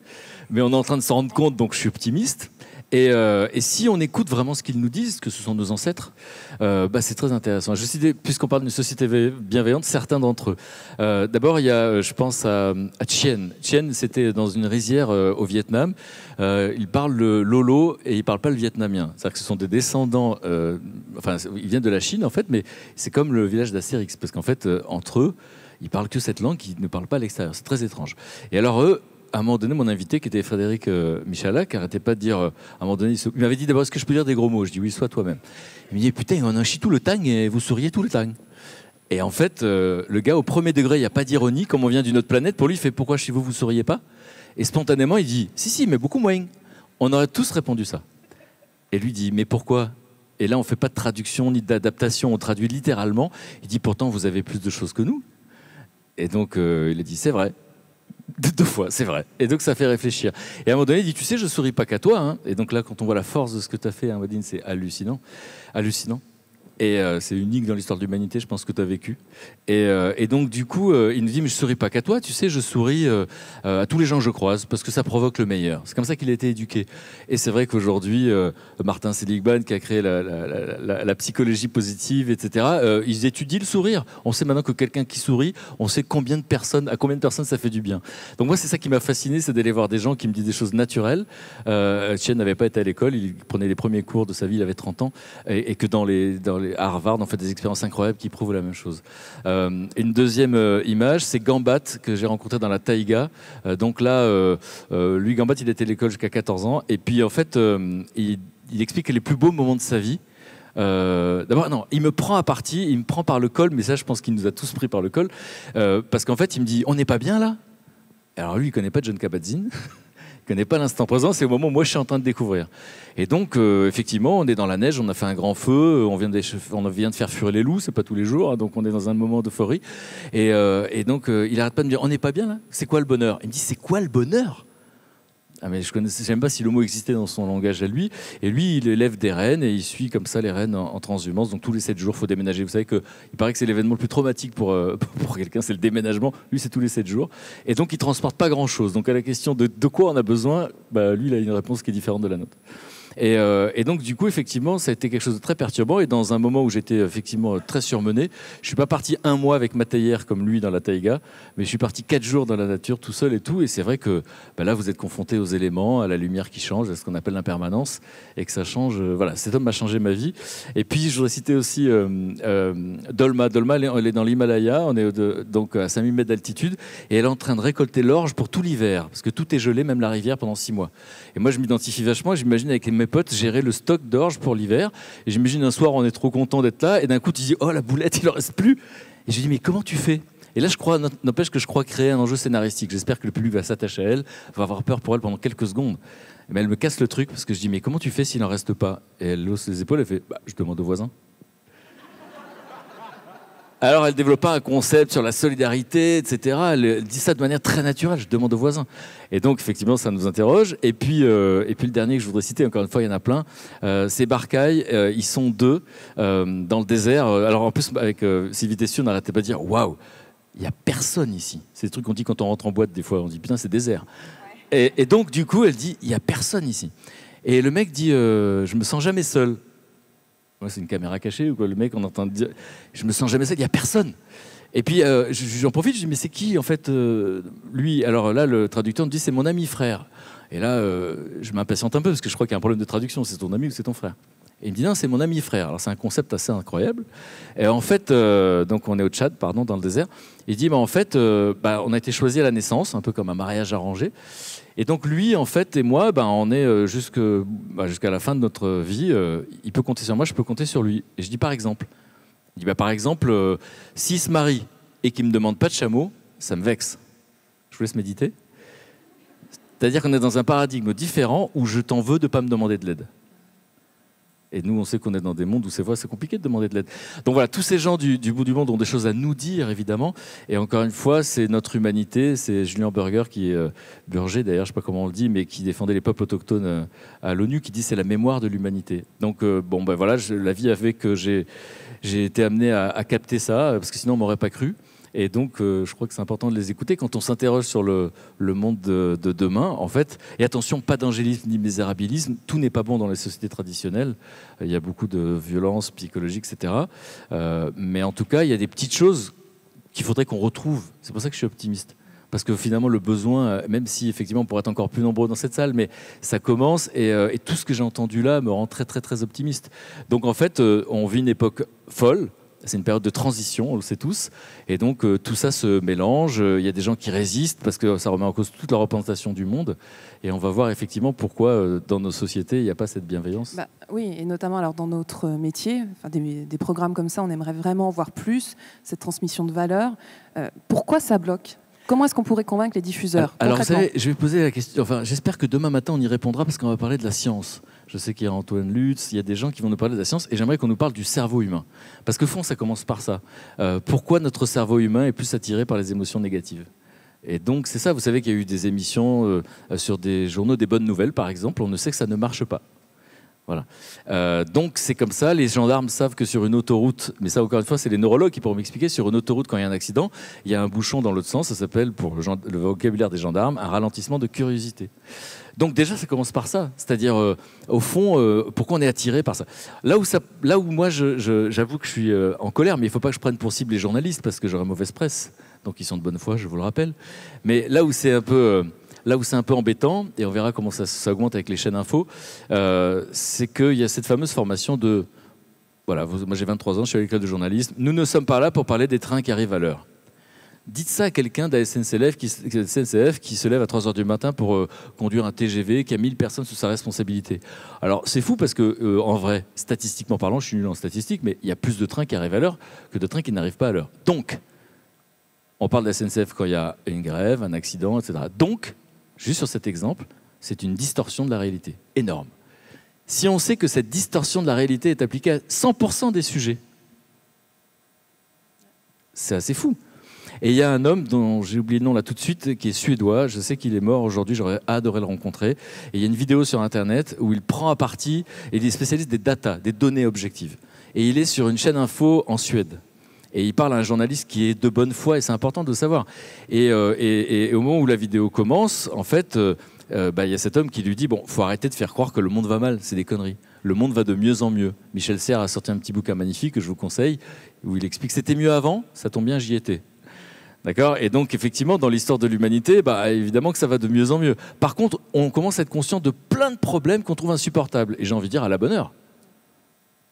mais on est en train de s'en rendre compte, donc je suis optimiste. Et si on écoute vraiment ce qu'ils nous disent, que ce sont nos ancêtres, c'est très intéressant. Je cite, puisqu'on parle d'une société bienveillante, certains d'entre eux. D'abord, il y a, je pense à Chien. Chien, c'était dans une rizière au Vietnam. Il parle le lolo et il ne parle pas le vietnamien. C'est-à-dire que ce sont des descendants, ils viennent de la Chine en fait, mais c'est comme le village d'Astérix, parce qu'en fait, entre eux, ils parlent que cette langue qu'ils ne parlent pas à l'extérieur. C'est très étrange. Et alors eux, à un moment donné, mon invité, qui était Frédéric Michalak, n'arrêtait pas de dire, à un moment donné, il m'avait dit d'abord, est-ce que je peux dire des gros mots? Je dis oui, sois toi-même. Il me dit, putain, on en chie tout le temps et vous souriez tout le temps. Et en fait, le gars, au premier degré, il n'y a pas d'ironie, comme on vient d'une autre planète. Pour lui, il fait, pourquoi chez vous, vous souriez pas? Et spontanément, il dit, si, mais beaucoup moins. On aurait tous répondu ça. Et lui dit, mais pourquoi? Et là, on ne fait pas de traduction ni d'adaptation, on traduit littéralement. Il dit, pourtant, vous avez plus de choses que nous. Et donc, il a dit, c'est vrai. Deux fois, c'est vrai. Et donc ça fait réfléchir. Et à un moment donné, il dit, tu sais, je souris pas qu'à toi. Hein. Et donc là, quand on voit la force de ce que tu as fait, hein, Wadine, c'est hallucinant. Hallucinant. Et c'est unique dans l'histoire de l'humanité, je pense que tu as vécu. Et donc, du coup, il nous dit, mais je souris pas qu'à toi, tu sais, je souris à tous les gens que je croise, parce que ça provoque le meilleur. C'est comme ça qu'il a été éduqué. Et c'est vrai qu'aujourd'hui, Martin Seligman, qui a créé la psychologie positive, etc., ils étudient le sourire. On sait maintenant que quelqu'un qui sourit, on sait à combien de personnes ça fait du bien. Donc moi, c'est ça qui m'a fasciné, c'est d'aller voir des gens qui me disent des choses naturelles. Chien n'avait pas été à l'école, il prenait les premiers cours de sa vie, il avait 30 ans, et que à Harvard, on fait des expériences incroyables qui prouvent la même chose. Une deuxième image, c'est Gambat, que j'ai rencontré dans la taïga. Donc là, lui, Gambat, il était à l'école jusqu'à 14 ans. Et puis, en fait, il explique que les plus beaux moments de sa vie, d'abord, non, il me prend à partie, il me prend par le col, mais ça, je pense qu'il nous a tous pris par le col. Parce qu'en fait, il me dit, on n'est pas bien là? Alors lui, il ne connaît pas John Kabat-Zinn. Il ne connaît pas l'instant présent, c'est au moment où moi je suis en train de découvrir. Et donc, effectivement, on est dans la neige, on a fait un grand feu, on vient de faire fuir les loups, c'est pas tous les jours, hein, donc on est dans un moment d'euphorie. Et donc, il arrête pas de me dire, on n'est pas bien là? C'est quoi le bonheur? Il me dit, c'est quoi le bonheur? Ah mais je ne sais même pas si le mot existait dans son langage à lui. Et lui, il élève des rennes et il suit comme ça les rennes en transhumance. Donc tous les 7 jours, il faut déménager. Vous savez qu'il paraît que c'est l'événement le plus traumatique pour quelqu'un, c'est le déménagement. Lui, c'est tous les 7 jours. Et donc, il ne transporte pas grand-chose. Donc à la question de quoi on a besoin, lui, il a une réponse qui est différente de la nôtre. Et donc, du coup, effectivement, ça a été quelque chose de très perturbant. Et dans un moment où j'étais effectivement très surmené, je ne suis pas parti 1 mois avec ma théière comme lui dans la taïga, mais je suis parti 4 jours dans la nature tout seul et tout. Et c'est vrai que là, vous êtes confronté aux éléments, à la lumière qui change, à ce qu'on appelle l'impermanence, et que ça change. Voilà, cet homme m'a changé ma vie. Et puis, je voudrais citer aussi Dolma. Dolma, elle est dans l'Himalaya, on est donc à 5000 mètres d'altitude, et elle est en train de récolter l'orge pour tout l'hiver, parce que tout est gelé, même la rivière, pendant 6 mois. Et moi, je m'identifie vachement, j'imagine avec mes potes gérer le stock d'orge pour l'hiver. Et j'imagine un soir, on est trop content d'être là, et d'un coup, tu dis, oh, la boulette, il en reste plus. Et je dis, mais comment tu fais? Et là, n'empêche que je crois créer un enjeu scénaristique. J'espère que le public va s'attacher à elle, va avoir peur pour elle pendant quelques secondes. Mais elle me casse le truc, parce que je dis, mais comment tu fais s'il n'en reste pas? Et elle hausse les épaules, elle fait, je demande aux voisins. Alors, elle développe pas un concept sur la solidarité, etc. Elle dit ça de manière très naturelle, je demande aux voisins. Et donc, effectivement, ça nous interroge. Et puis le dernier que je voudrais citer, encore une fois, il y en a plein, c'est Barcaï. Ils sont 2 dans le désert. Alors, en plus, avec Sylvie Tessier, on n'arrêtait pas de dire « Waouh, il n'y a personne ici ». C'est des trucs qu'on dit quand on rentre en boîte, des fois. On dit « Putain, c'est désert ». Et donc, du coup, elle dit « Il n'y a personne ici ». Et le mec dit « Je me sens jamais seul ». Ouais, c'est une caméra cachée ou quoi? Le mec, on entend dire, je me sens jamais seul, il n'y a personne. Et puis, j'en profite, je dis, mais c'est qui, en fait, lui? Alors là, le traducteur me dit, c'est mon ami frère. Et là, je m'impatiente un peu, parce que je crois qu'il y a un problème de traduction, c'est ton ami ou c'est ton frère? Et il me dit, non, c'est mon ami frère. Alors, c'est un concept assez incroyable. Et en fait, donc on est au Tchad, pardon, dans le désert. Il dit, en fait, on a été choisis à la naissance, un peu comme un mariage arrangé. Et donc lui, en fait, et moi, on est jusqu'à la fin de notre vie. Il peut compter sur moi, je peux compter sur lui. Et je dis par exemple, par exemple, s'il se marie et qu'il me demande pas de chameau, ça me vexe. Je vous laisse méditer. C'est-à-dire qu'on est dans un paradigme différent où je t'en veux de ne pas me demander de l'aide. Et nous, on sait qu'on est dans des mondes où c'est compliqué de demander de l'aide. Donc voilà, tous ces gens du bout du monde ont des choses à nous dire, évidemment. Et encore une fois, c'est notre humanité. C'est Julien Burger, Burger d'ailleurs, je ne sais pas comment on le dit, mais qui défendait les peuples autochtones à l'ONU, qui dit c'est la mémoire de l'humanité. Donc voilà, la vie a fait que j'ai été amené à capter ça, parce que sinon on ne m'aurait pas cru. Et donc, je crois que c'est important de les écouter quand on s'interroge sur le monde de demain, en fait. Et attention, pas d'angélisme ni misérabilisme. Tout n'est pas bon dans les sociétés traditionnelles. Il y a beaucoup de violences psychologiques, etc. Mais en tout cas, il y a des petites choses qu'il faudrait qu'on retrouve. C'est pour ça que je suis optimiste. Parce que finalement, le besoin, même si effectivement on pourrait être encore plus nombreux dans cette salle, mais ça commence. Et tout ce que j'ai entendu là me rend très, très, très optimiste. Donc en fait, on vit une époque folle. C'est une période de transition, on le sait tous. Et donc, tout ça se mélange. Il y a des gens qui résistent parce que ça remet en cause toute la représentation du monde. Et on va voir effectivement pourquoi, dans nos sociétés, il n'y a pas cette bienveillance. Oui, et notamment alors, dans notre métier, des programmes comme ça, on aimerait vraiment voir plus cette transmission de valeurs. Pourquoi ça bloque ? Comment est-ce qu'on pourrait convaincre les diffuseurs ? Alors, vous savez, je vais poser la question. Enfin, j'espère que demain matin, on y répondra parce qu'on va parler de la science. Je sais qu'il y a Antoine Lutz, il y a des gens qui vont nous parler de la science, et j'aimerais qu'on nous parle du cerveau humain. Parce que fond, ça commence par ça. Pourquoi notre cerveau humain est plus attiré par les émotions négatives ? Et donc, c'est ça. Vous savez qu'il y a eu des émissions sur des journaux des bonnes nouvelles, par exemple. On ne sait que ça ne marche pas. Voilà. Donc c'est comme ça, les gendarmes savent que sur une autoroute, mais ça encore une fois c'est les neurologues qui pourront m'expliquer, sur une autoroute quand il y a un accident, il y a un bouchon dans l'autre sens, ça s'appelle pour le vocabulaire des gendarmes un ralentissement de curiosité. Donc déjà ça commence par ça, c'est-à-dire au fond pourquoi on est attiré par ça. Là où moi j'avoue que je suis en colère, mais il ne faut pas que je prenne pour cible les journalistes parce que j'aurais mauvaise presse, donc ils sont de bonne foi, je vous le rappelle. Mais là où c'est un peu embêtant, et on verra comment ça augmente avec les chaînes info, c'est qu'il y a cette fameuse formation de... Voilà, moi j'ai 23 ans, je suis à l'école de journalisme. Nous ne sommes pas là pour parler des trains qui arrivent à l'heure. Dites ça à quelqu'un de la SNCF qui se lève à 3h du matin pour conduire un TGV, qui a 1000 personnes sous sa responsabilité. Alors c'est fou parce que, en vrai, statistiquement parlant, je suis nul en statistiques, mais il y a plus de trains qui arrivent à l'heure que de trains qui n'arrivent pas à l'heure. Donc, on parle de la SNCF quand il y a une grève, un accident, etc. Donc, juste sur cet exemple, c'est une distorsion de la réalité, énorme. Si on sait que cette distorsion de la réalité est appliquée à 100% des sujets, c'est assez fou. Et il y a un homme dont j'ai oublié le nom là tout de suite, qui est suédois, je sais qu'il est mort aujourd'hui, j'aurais adoré le rencontrer. Et il y a une vidéo sur Internet où il prend à partie, et il est spécialiste des data, des données objectives. Et il est sur une chaîne info en Suède. Et il parle à un journaliste qui est de bonne foi, et c'est important de le savoir. Et au moment où la vidéo commence, en fait, y a cet homme qui lui dit « Bon, faut arrêter de faire croire que le monde va mal, c'est des conneries. Le monde va de mieux en mieux. » Michel Serres a sorti un petit bouquin magnifique que je vous conseille, où il explique « C'était mieux avant, ça tombe bien, j'y étais. » D'accord ? Et donc, effectivement, dans l'histoire de l'humanité, évidemment que ça va de mieux en mieux. Par contre, on commence à être conscient de plein de problèmes qu'on trouve insupportables. Et j'ai envie de dire à la bonne heure.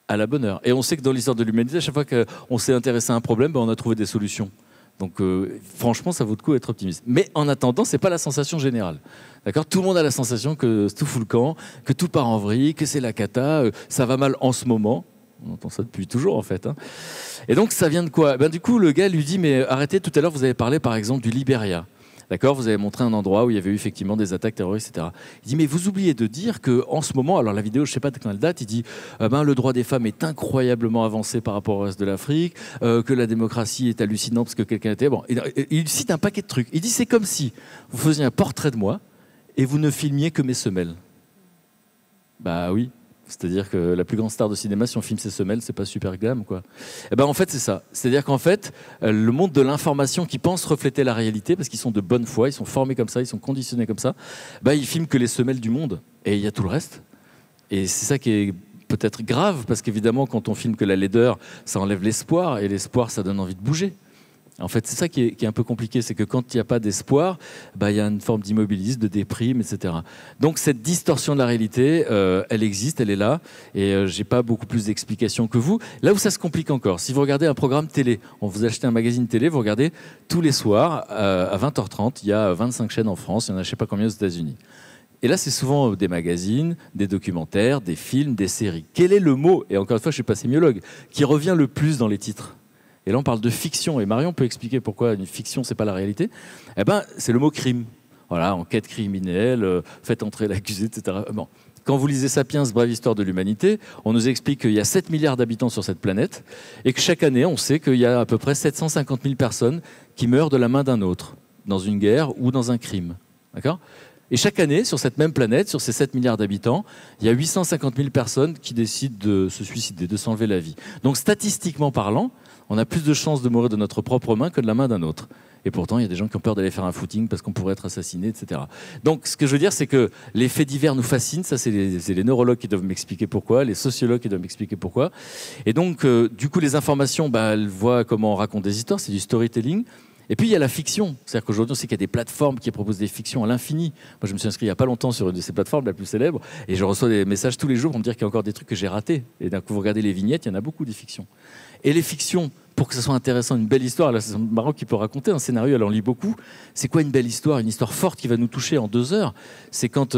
À la bonne heure. Et on sait que dans l'histoire de l'humanité, à chaque fois qu'on s'est intéressé à un problème, on a trouvé des solutions. Donc franchement, ça vaut le coup d'être optimiste. Mais en attendant, c'est pas la sensation générale. D'accord ? Tout le monde a la sensation que tout fout le camp, que tout part en vrille, que c'est la cata, ça va mal en ce moment. On entend ça depuis toujours en fait. Hein. Et donc ça vient de quoi ? Du coup, le gars lui dit, mais arrêtez, tout à l'heure vous avez parlé par exemple du Libéria. D'accord, vous avez montré un endroit où il y avait eu effectivement des attaques terroristes, etc. Il dit, mais vous oubliez de dire qu'en ce moment, alors la vidéo, je ne sais pas de quand elle date, il dit, le droit des femmes est incroyablement avancé par rapport au reste de l'Afrique, que la démocratie est hallucinante parce que quelqu'un était... Bon, il cite un paquet de trucs. Il dit, c'est comme si vous faisiez un portrait de moi et vous ne filmiez que mes semelles. Bah oui. C'est-à-dire que la plus grande star de cinéma, si on filme ses semelles, c'est pas super glam, quoi. Et en fait, c'est ça. C'est-à-dire qu'en fait, le monde de l'information qui pense refléter la réalité, parce qu'ils sont de bonne foi, ils sont formés comme ça, ils sont conditionnés comme ça, ils filment que les semelles du monde. Et il y a tout le reste. Et c'est ça qui est peut-être grave, parce qu'évidemment, quand on filme que la laideur, ça enlève l'espoir, et l'espoir, ça donne envie de bouger. En fait, c'est ça qui est un peu compliqué, c'est que quand il n'y a pas d'espoir, il y a une forme d'immobilisme, de déprime, etc. Donc cette distorsion de la réalité, elle existe, elle est là, et j'ai pas beaucoup plus d'explications que vous. Là où ça se complique encore, si vous regardez un programme télé, on vous achetez un magazine télé, vous regardez tous les soirs, à 20h30, il y a 25 chaînes en France, il y en a je sais pas combien aux États-Unis. Et là, c'est souvent des magazines, des documentaires, des films, des séries. Quel est le mot, et encore une fois, je suis pas sémiologue, qui revient le plus dans les titres ? Et là, on parle de fiction. Et Marion peut expliquer pourquoi une fiction, c'est pas la réalité. C'est le mot crime. Voilà, enquête criminelle, faites entrer l'accusé, etc. Bon. Quand vous lisez Sapiens, brève histoire de l'humanité, on nous explique qu'il y a 7 milliards d'habitants sur cette planète et que chaque année, on sait qu'il y a à peu près 750 000 personnes qui meurent de la main d'un autre, dans une guerre ou dans un crime. D'accord ? Et chaque année, sur cette même planète, sur ces 7 milliards d'habitants, il y a 850 000 personnes qui décident de se suicider, de s'enlever la vie. Donc statistiquement parlant, on a plus de chances de mourir de notre propre main que de la main d'un autre. Et pourtant, il y a des gens qui ont peur d'aller faire un footing parce qu'on pourrait être assassiné, etc. Donc, ce que je veux dire, c'est que les faits divers nous fascinent. Ça, c'est les neurologues qui doivent m'expliquer pourquoi, les sociologues qui doivent m'expliquer pourquoi. Et donc, du coup, les informations, elles voient comment on raconte des histoires. C'est du storytelling. Et puis, il y a la fiction. C'est-à-dire qu'aujourd'hui, on sait qu'il y a des plateformes qui proposent des fictions à l'infini. Moi, je me suis inscrit il n'y a pas longtemps sur une de ces plateformes, la plus célèbre, et je reçois des messages tous les jours pour me dire qu'il y a encore des trucs que j'ai ratés. Et d'un coup, vous regardez les vignettes, il y en a beaucoup, des fictions. Et les fictions, pour que ce soit intéressant, une belle histoire, là, c'est marrant qu'il peut raconter un scénario, elle en lit beaucoup. C'est quoi une belle histoire? Une histoire forte qui va nous toucher en 2 heures. C'est quand,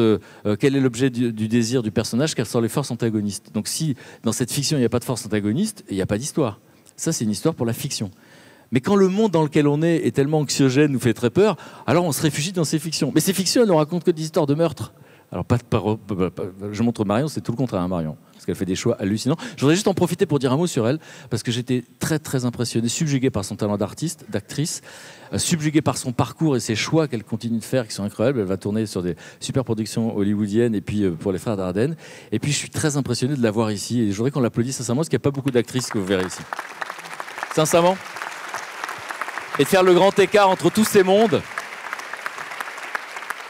quel est l'objet du désir du personnage, quelles sont les forces antagonistes. Donc si, dans cette fiction, il n'y a pas de force antagoniste, il n'y a pas d'histoire. Ça, c'est une histoire pour la fiction. Mais quand le monde dans lequel on est tellement anxiogène, nous fait très peur, alors on se réfugie dans ces fictions. Mais ces fictions, elles ne racontent que des histoires de meurtre. Alors, je montre Marion, c'est tout le contraire, hein, Marion, parce qu'elle fait des choix hallucinants. Je voudrais juste en profiter pour dire un mot sur elle, parce que j'étais très, très impressionné, subjugué par son talent d'artiste, d'actrice, subjugué par son parcours et ses choix qu'elle continue de faire, qui sont incroyables. Elle va tourner sur des super productions hollywoodiennes, et puis pour les Frères Dardenne. Et puis, je suis très impressionné de la voir ici, et je voudrais qu'on l'applaudisse sincèrement, parce qu'il n'y a pas beaucoup d'actrices que vous verrez ici. Sincèrement. Et de faire le grand écart entre tous ces mondes.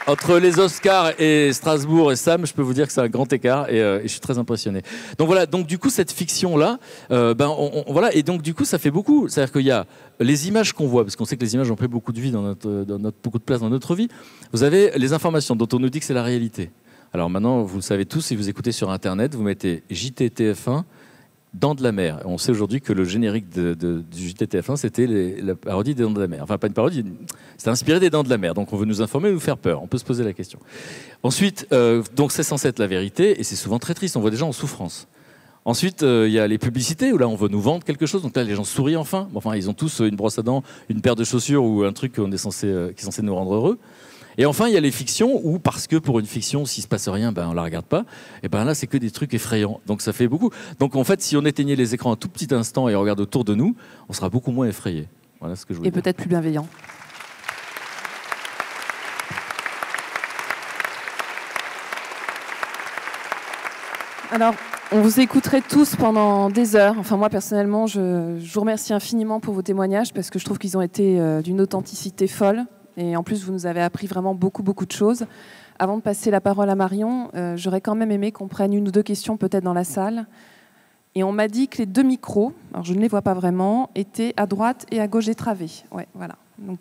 Entre les Oscars et Strasbourg et Sam, je peux vous dire que c'est un grand écart et je suis très impressionné. Donc voilà, donc du coup cette fiction-là, voilà, et donc du coup ça fait beaucoup. C'est-à-dire qu'il y a les images qu'on voit, parce qu'on sait que les images ont pris beaucoup de vie beaucoup de place dans notre vie. Vous avez les informations dont on nous dit que c'est la réalité. Alors maintenant, vous le savez tous, si vous écoutez sur Internet, vous mettez JTTF1, Dents de la mer. On sait aujourd'hui que le générique du JTTF1, c'était la parodie des Dents de la mer. Enfin, pas une parodie, c'était inspiré des Dents de la mer. Donc on veut nous informer, nous faire peur. On peut se poser la question. Ensuite, donc c'est censé être la vérité, et c'est souvent très triste. On voit des gens en souffrance. Ensuite, il y a les publicités, où là, on veut nous vendre quelque chose. Donc là, les gens sourient enfin. Enfin, ils ont tous une brosse à dents, une paire de chaussures ou un truc qui est censé nous rendre heureux. Et enfin, il y a les fictions où, parce que pour une fiction, s'il ne se passe rien, on ne la regarde pas. Et là, c'est que des trucs effrayants. Donc ça fait beaucoup. Donc en fait, si on éteignait les écrans un tout petit instant et on regarde autour de nous, on sera beaucoup moins effrayé. Voilà ce que je voulais dire. Et peut-être plus bienveillant. Alors, on vous écouterait tous pendant des heures. Enfin, moi, personnellement, je vous remercie infiniment pour vos témoignages parce que je trouve qu'ils ont été d'une authenticité folle. Et en plus, vous nous avez appris vraiment beaucoup, beaucoup de choses. Avant de passer la parole à Marion, j'aurais quand même aimé qu'on prenne 1 ou 2 questions peut-être dans la salle. Et on m'a dit que les 2 micros, alors je ne les vois pas vraiment, étaient à droite et à gauche des travées. Ouais, voilà. Donc...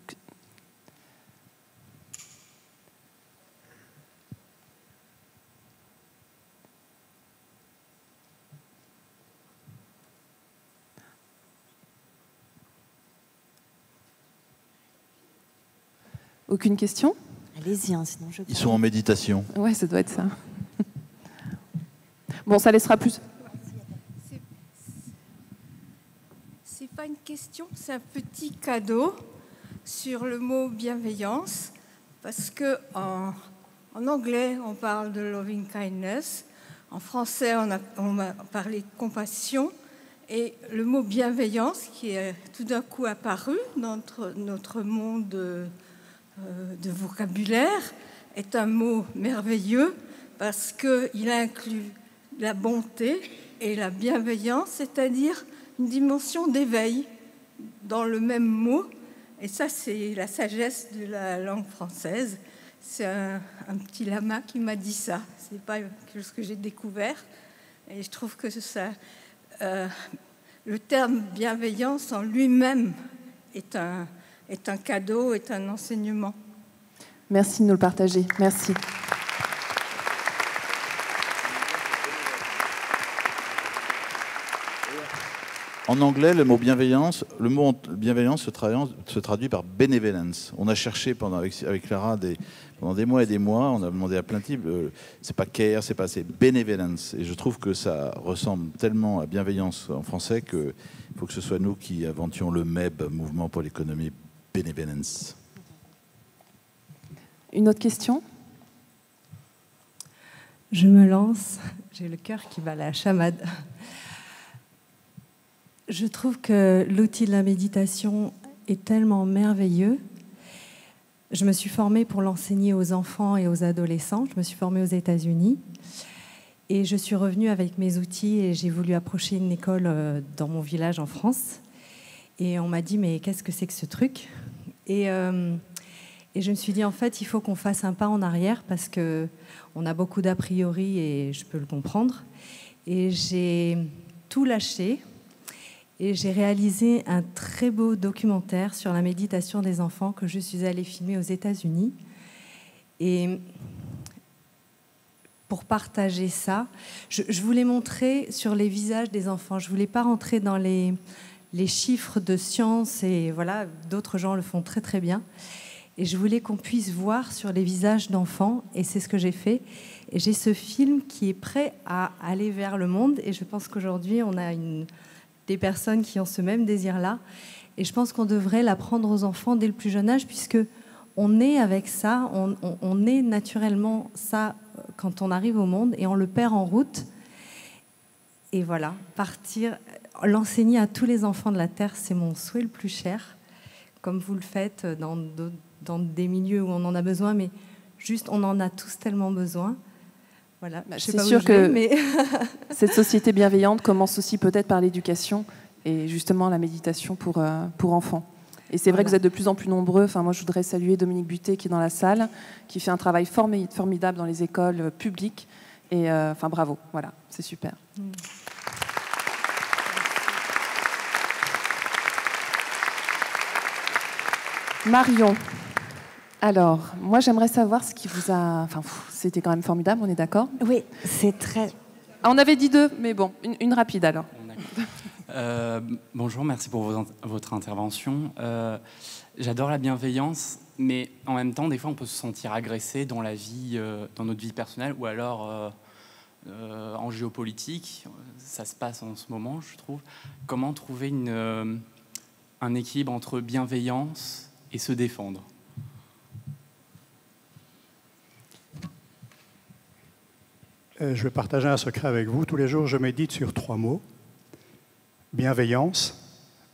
Aucune question? Allez-y, hein, sinon je... Ils sont en méditation. Ouais, ça doit être ça. Bon, ça laissera plus. C'est pas une question, c'est un petit cadeau sur le mot bienveillance, parce que en anglais on parle de loving kindness, en français on a parlé de compassion, et le mot bienveillance qui est tout d'un coup apparu dans notre monde de vocabulaire est un mot merveilleux parce qu'il inclut la bonté et la bienveillance, c'est-à-dire une dimension d'éveil dans le même mot. Et ça, c'est la sagesse de la langue française. C'est un petit lama qui m'a dit ça. Ce n'est pas quelque chose que j'ai découvert. Et je trouve que ça, le terme bienveillance en lui-même est un cadeau, est un enseignement. Merci de nous le partager. Merci. En anglais, le mot bienveillance se traduit par benevolence. On a cherché avec Clara pendant des mois et des mois, on a demandé à plein de types, c'est pas care, c'est benevolence. Et je trouve que ça ressemble tellement à bienveillance en français qu'il faut que ce soit nous qui inventions le MEB, Mouvement pour l'économie benevolence. Une autre question? Je me lance, j'ai le cœur qui bat la chamade. Je trouve que l'outil de la méditation est tellement merveilleux. Je me suis formée pour l'enseigner aux enfants et aux adolescents. Je me suis formée aux États-Unis. Et je suis revenue avec mes outils et j'ai voulu approcher une école dans mon village en France. Et on m'a dit, mais qu'est-ce que c'est que ce truc ? Et je me suis dit, en fait, il faut qu'on fasse un pas en arrière parce qu'on a beaucoup d'a priori et je peux le comprendre. Et j'ai tout lâché et j'ai réalisé un très beau documentaire sur la méditation des enfants que je suis allée filmer aux États-Unis. Et pour partager ça, je voulais montrer sur les visages des enfants. Je ne voulais pas rentrer dans les chiffres de science, et voilà, d'autres gens le font très très bien. Et je voulais qu'on puisse voir sur les visages d'enfants, et c'est ce que j'ai fait. Et j'ai ce film qui est prêt à aller vers le monde, et je pense qu'aujourd'hui, on a des personnes qui ont ce même désir-là. Et je pense qu'on devrait l'apprendre aux enfants dès le plus jeune âge, puisque on est avec ça, on est naturellement ça quand on arrive au monde, et on le perd en route. Et voilà, l'enseigner à tous les enfants de la Terre, c'est mon souhait le plus cher, comme vous le faites dans des milieux où on en a besoin, mais juste, on en a tous tellement besoin. Voilà. C'est sûr que cette société bienveillante commence aussi peut-être par l'éducation et justement la méditation pour enfants. Et c'est vrai que vous êtes de plus en plus nombreux. Enfin, moi, je voudrais saluer Dominique Butet qui est dans la salle, qui fait un travail formidable dans les écoles publiques. Et enfin, bravo. Voilà, c'est super. Marion. Alors, moi, j'aimerais savoir ce qui vous a... Enfin, c'était quand même formidable, on est d'accord? Oui, c'est très... Ah, on avait dit 2, mais bon, une rapide alors. Bonjour, merci pour votre intervention. J'adore la bienveillance, mais en même temps, des fois, on peut se sentir agressé dans la vie, dans notre vie personnelle, ou alors en géopolitique. Ça se passe en ce moment, je trouve. Comment trouver un équilibre entre bienveillance et se défendre? Je vais partager un secret avec vous. Tous les jours, je médite sur 3 mots. Bienveillance,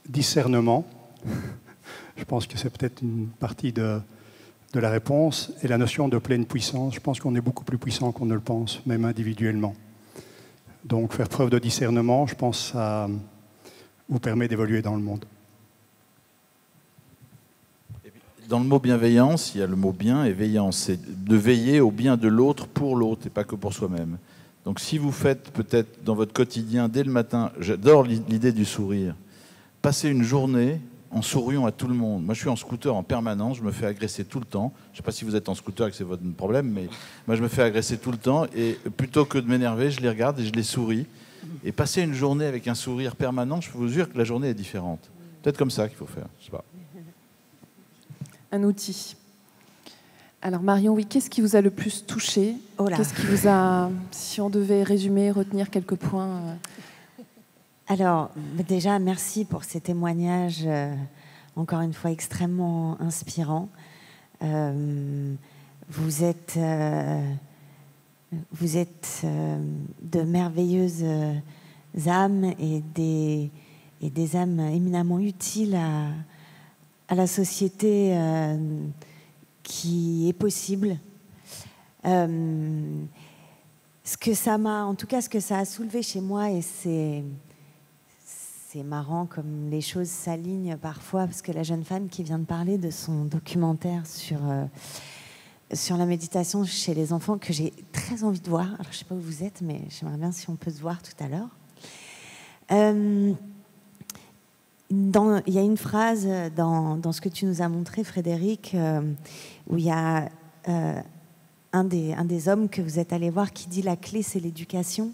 discernement, je pense que c'est peut-être une partie de la réponse, et la notion de pleine puissance. Je pense qu'on est beaucoup plus puissant qu'on ne le pense, même individuellement. Donc faire preuve de discernement, je pense que ça vous permet d'évoluer dans le monde. Dans le mot bienveillance, il y a le mot bien et veillance. C'est de veiller au bien de l'autre pour l'autre et pas que pour soi-même. Donc si vous faites peut-être dans votre quotidien, dès le matin, j'adore l'idée du sourire, passer une journée en souriant à tout le monde. Moi je suis en scooter en permanence, je me fais agresser tout le temps. Je ne sais pas si vous êtes en scooter et que c'est votre problème, mais moi je me fais agresser tout le temps et plutôt que de m'énerver, je les regarde et je les souris. Et passer une journée avec un sourire permanent, je vous jure que la journée est différente. Peut-être comme ça qu'il faut faire, je sais pas. Un outil. Alors Marion, oui, qu'est-ce qui vous a le plus touché? Qu'est-ce qui vous a, si on devait résumer, retenir quelques points Alors, déjà, merci pour ces témoignages, encore une fois, extrêmement inspirants. Vous êtes de merveilleuses âmes et des âmes éminemment utiles à la société qui est possible. Ce que ça a soulevé chez moi, et c'est marrant comme les choses s'alignent parfois, parce que la jeune femme qui vient de parler de son documentaire sur la méditation chez les enfants, que j'ai très envie de voir. Alors, je ne sais pas où vous êtes, mais j'aimerais bien si on peut se voir tout à l'heure. Il y a une phrase dans ce que tu nous as montré, Frédéric, où il y a un des hommes que vous êtes allé voir qui dit « la clé, c'est l'éducation ».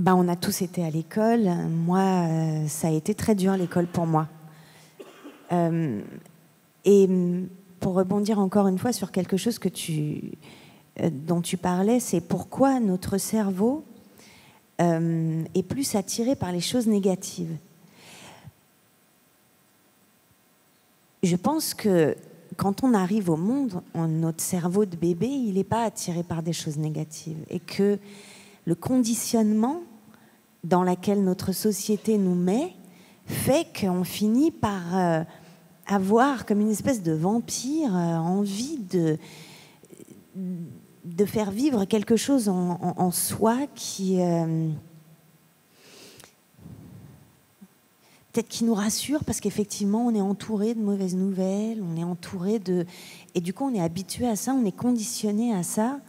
On a tous été à l'école. Moi, ça a été très dur, l'école, pour moi. Et pour rebondir encore une fois sur quelque chose dont tu parlais, c'est pourquoi notre cerveau est plus attiré par les choses négatives. je pense que quand on arrive au monde, notre cerveau de bébé, il n'est pas attiré par des choses négatives. Et que le conditionnement dans lequel notre société nous met fait qu'on finit par avoir, comme une espèce de vampire, envie de faire vivre quelque chose en soi qui... peut-être qui nous rassure parce qu'effectivement on est entouré de mauvaises nouvelles, on est entouré de... Et du coup on est habitué à ça, on est conditionné à ça.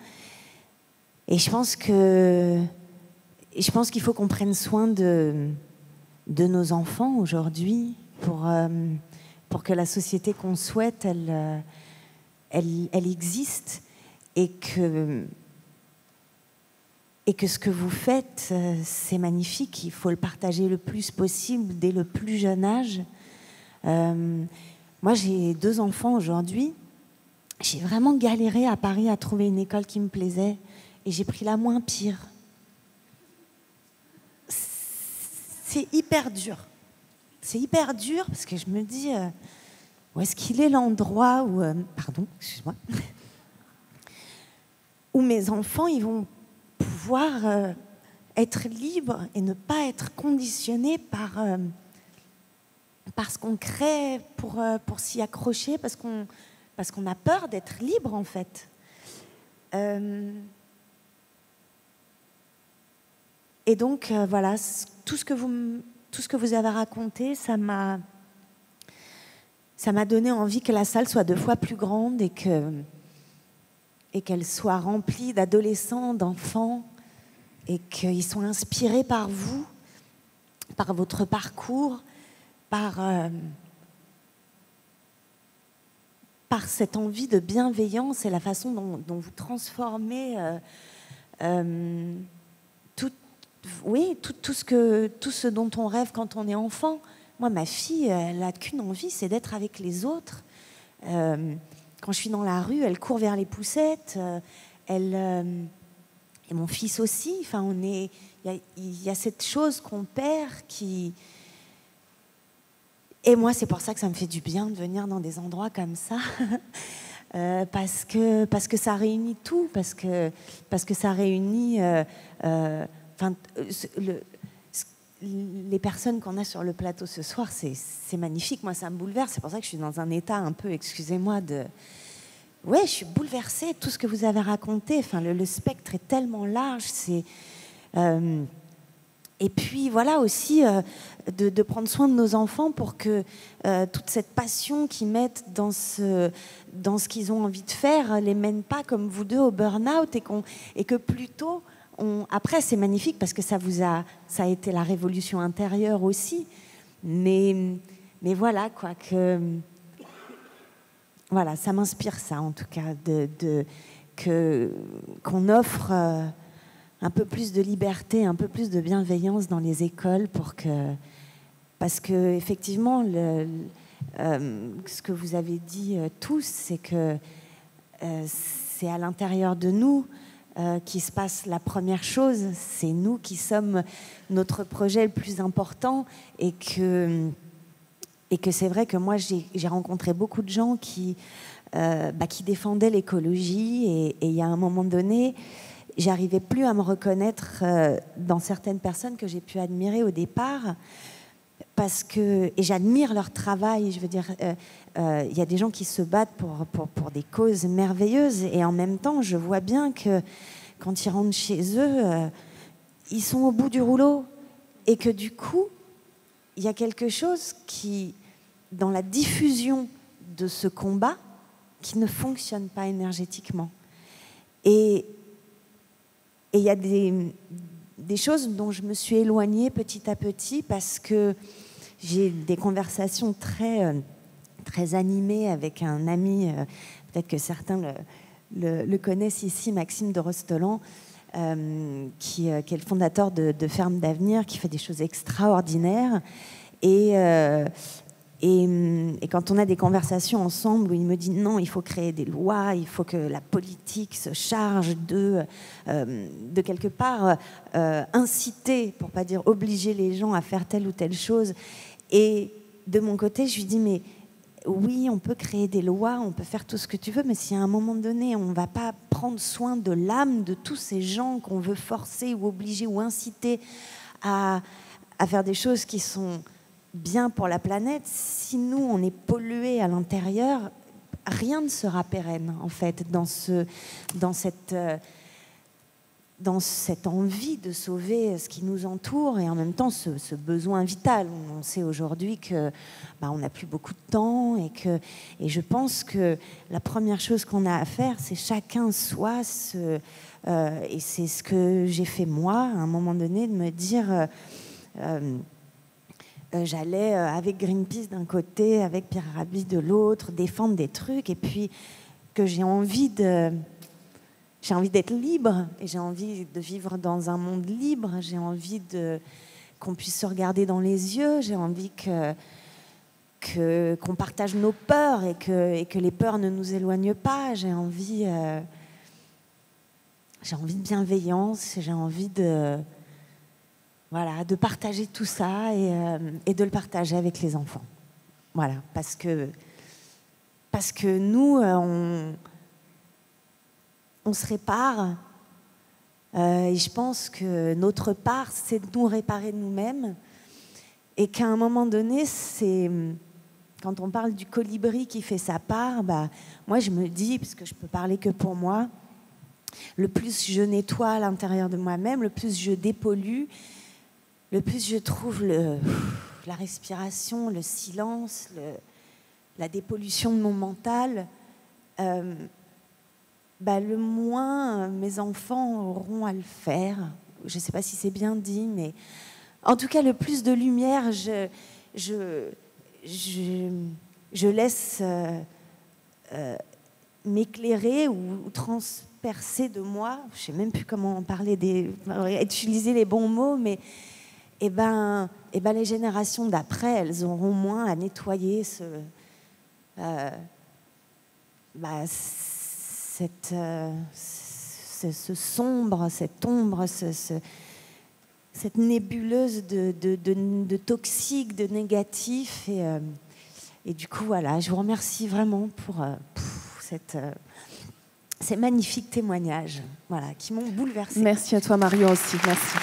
Et je pense qu'il faut qu'on prenne soin de nos enfants aujourd'hui pour que la société qu'on souhaite, elle existe et que ce que vous faites, c'est magnifique. Il faut le partager le plus possible dès le plus jeune âge. Moi, j'ai 2 enfants aujourd'hui. J'ai vraiment galéré à Paris à trouver une école qui me plaisait. Et j'ai pris la moins pire. C'est hyper dur. C'est hyper dur parce que je me dis, où est-ce qu'il est l'endroit où... pardon, excuse-moi. Où mes enfants, ils vont pouvoir être libres et ne pas être conditionnés par ce qu'on crée pour s'y accrocher, parce qu'on a peur d'être libre, en fait. Et donc, voilà, tout ce que vous avez raconté, ça m'a donné envie que la salle soit 2 fois plus grande et qu'elle soit remplie d'adolescents, d'enfants, et qu'ils soient inspirés par vous, par votre parcours, par cette envie de bienveillance et la façon dont vous transformez tout ce dont on rêve quand on est enfant. Moi, ma fille, elle n'a qu'une envie, c'est d'être avec les autres. Quand je suis dans la rue, elle court vers les poussettes. Et mon fils aussi. Enfin, il y a cette chose qu'on perd qui... Et moi, c'est pour ça que ça me fait du bien de venir dans des endroits comme ça. Parce que ça réunit tout. Parce que ça réunit... les personnes qu'on a sur le plateau ce soir, c'est magnifique. Moi, ça me bouleverse. C'est pour ça que je suis dans un état un peu, excusez-moi, ouais, je suis bouleversée. Tout ce que vous avez raconté, enfin, le spectre est tellement large. Et puis, voilà aussi, de prendre soin de nos enfants pour que toute cette passion qu'ils mettent dans ce qu'ils ont envie de faire les mène pas, comme vous deux, au burn-out et que plutôt... Après, c'est magnifique parce que ça a été la révolution intérieure aussi. Mais voilà, quoi, voilà, ça m'inspire ça, en tout cas, qu'on offre un peu plus de liberté, un peu plus de bienveillance dans les écoles parce que effectivement, ce que vous avez dit tous, c'est que c'est à l'intérieur de nous qui se passe la première chose. C'est nous qui sommes notre projet le plus important et que c'est vrai que moi j'ai rencontré beaucoup de gens qui défendaient l'écologie et il y a un moment donné j'arrivais plus à me reconnaître dans certaines personnes que j'ai pu admirer au départ et j'admire leur travail. Je veux dire, y a des gens qui se battent pour des causes merveilleuses et en même temps, je vois bien que quand ils rentrent chez eux, ils sont au bout du rouleau et que du coup, il y a quelque chose qui, dans la diffusion de ce combat, qui ne fonctionne pas énergétiquement. Et il y a des choses dont je me suis éloignée petit à petit parce que j'ai des conversations très, très animées avec un ami, peut-être que certains le connaissent ici, Maxime de Rostolan, qui est le fondateur de Ferme d'Avenir, qui fait des choses extraordinaires. Et quand on a des conversations ensemble où il me dit non, il faut créer des lois, il faut que la politique se charge de quelque part inciter, pour pas dire obliger les gens à faire telle ou telle chose. Et de mon côté, je lui dis mais oui, on peut créer des lois, on peut faire tout ce que tu veux, mais si à un moment donné, on ne va pas prendre soin de l'âme de tous ces gens qu'on veut forcer ou obliger ou inciter à faire des choses qui sont bien pour la planète, si nous, on est pollués à l'intérieur, rien ne sera pérenne, en fait, dans cette envie de sauver ce qui nous entoure et en même temps ce besoin vital. On sait aujourd'hui que on n'a plus beaucoup de temps et je pense que la première chose qu'on a à faire, c'est chacun soi et c'est ce que j'ai fait moi à un moment donné, de me dire j'allais avec Greenpeace d'un côté, avec Pierre Rabhi de l'autre, défendre des trucs et puis que j'ai envie d'être libre et j'ai envie de vivre dans un monde libre. J'ai envie qu'on puisse se regarder dans les yeux. J'ai envie qu'on partage nos peurs et que les peurs ne nous éloignent pas. J'ai envie de bienveillance. J'ai envie de partager tout ça et de le partager avec les enfants. Voilà, parce que nous, on se répare et je pense que notre part, c'est de nous réparer nous-mêmes et qu'à un moment donné, quand on parle du colibri qui fait sa part, moi je me dis, parce que je peux parler que pour moi, le plus je nettoie à l'intérieur de moi-même, le plus je dépollue, le plus je trouve la respiration, le silence, la dépollution de mon mental, le moins mes enfants auront à le faire. Je ne sais pas si c'est bien dit, mais en tout cas, le plus de lumière, je laisse m'éclairer ou transpercer de moi. Je ne sais même plus comment parler, utiliser les bons mots, mais les générations d'après, elles auront moins à nettoyer ce sombre, cette ombre, cette nébuleuse de toxiques, de négatifs. Et du coup, voilà, je vous remercie vraiment pour ces magnifiques témoignages qui m'ont bouleversée. Merci à toi, Marion, aussi. Merci.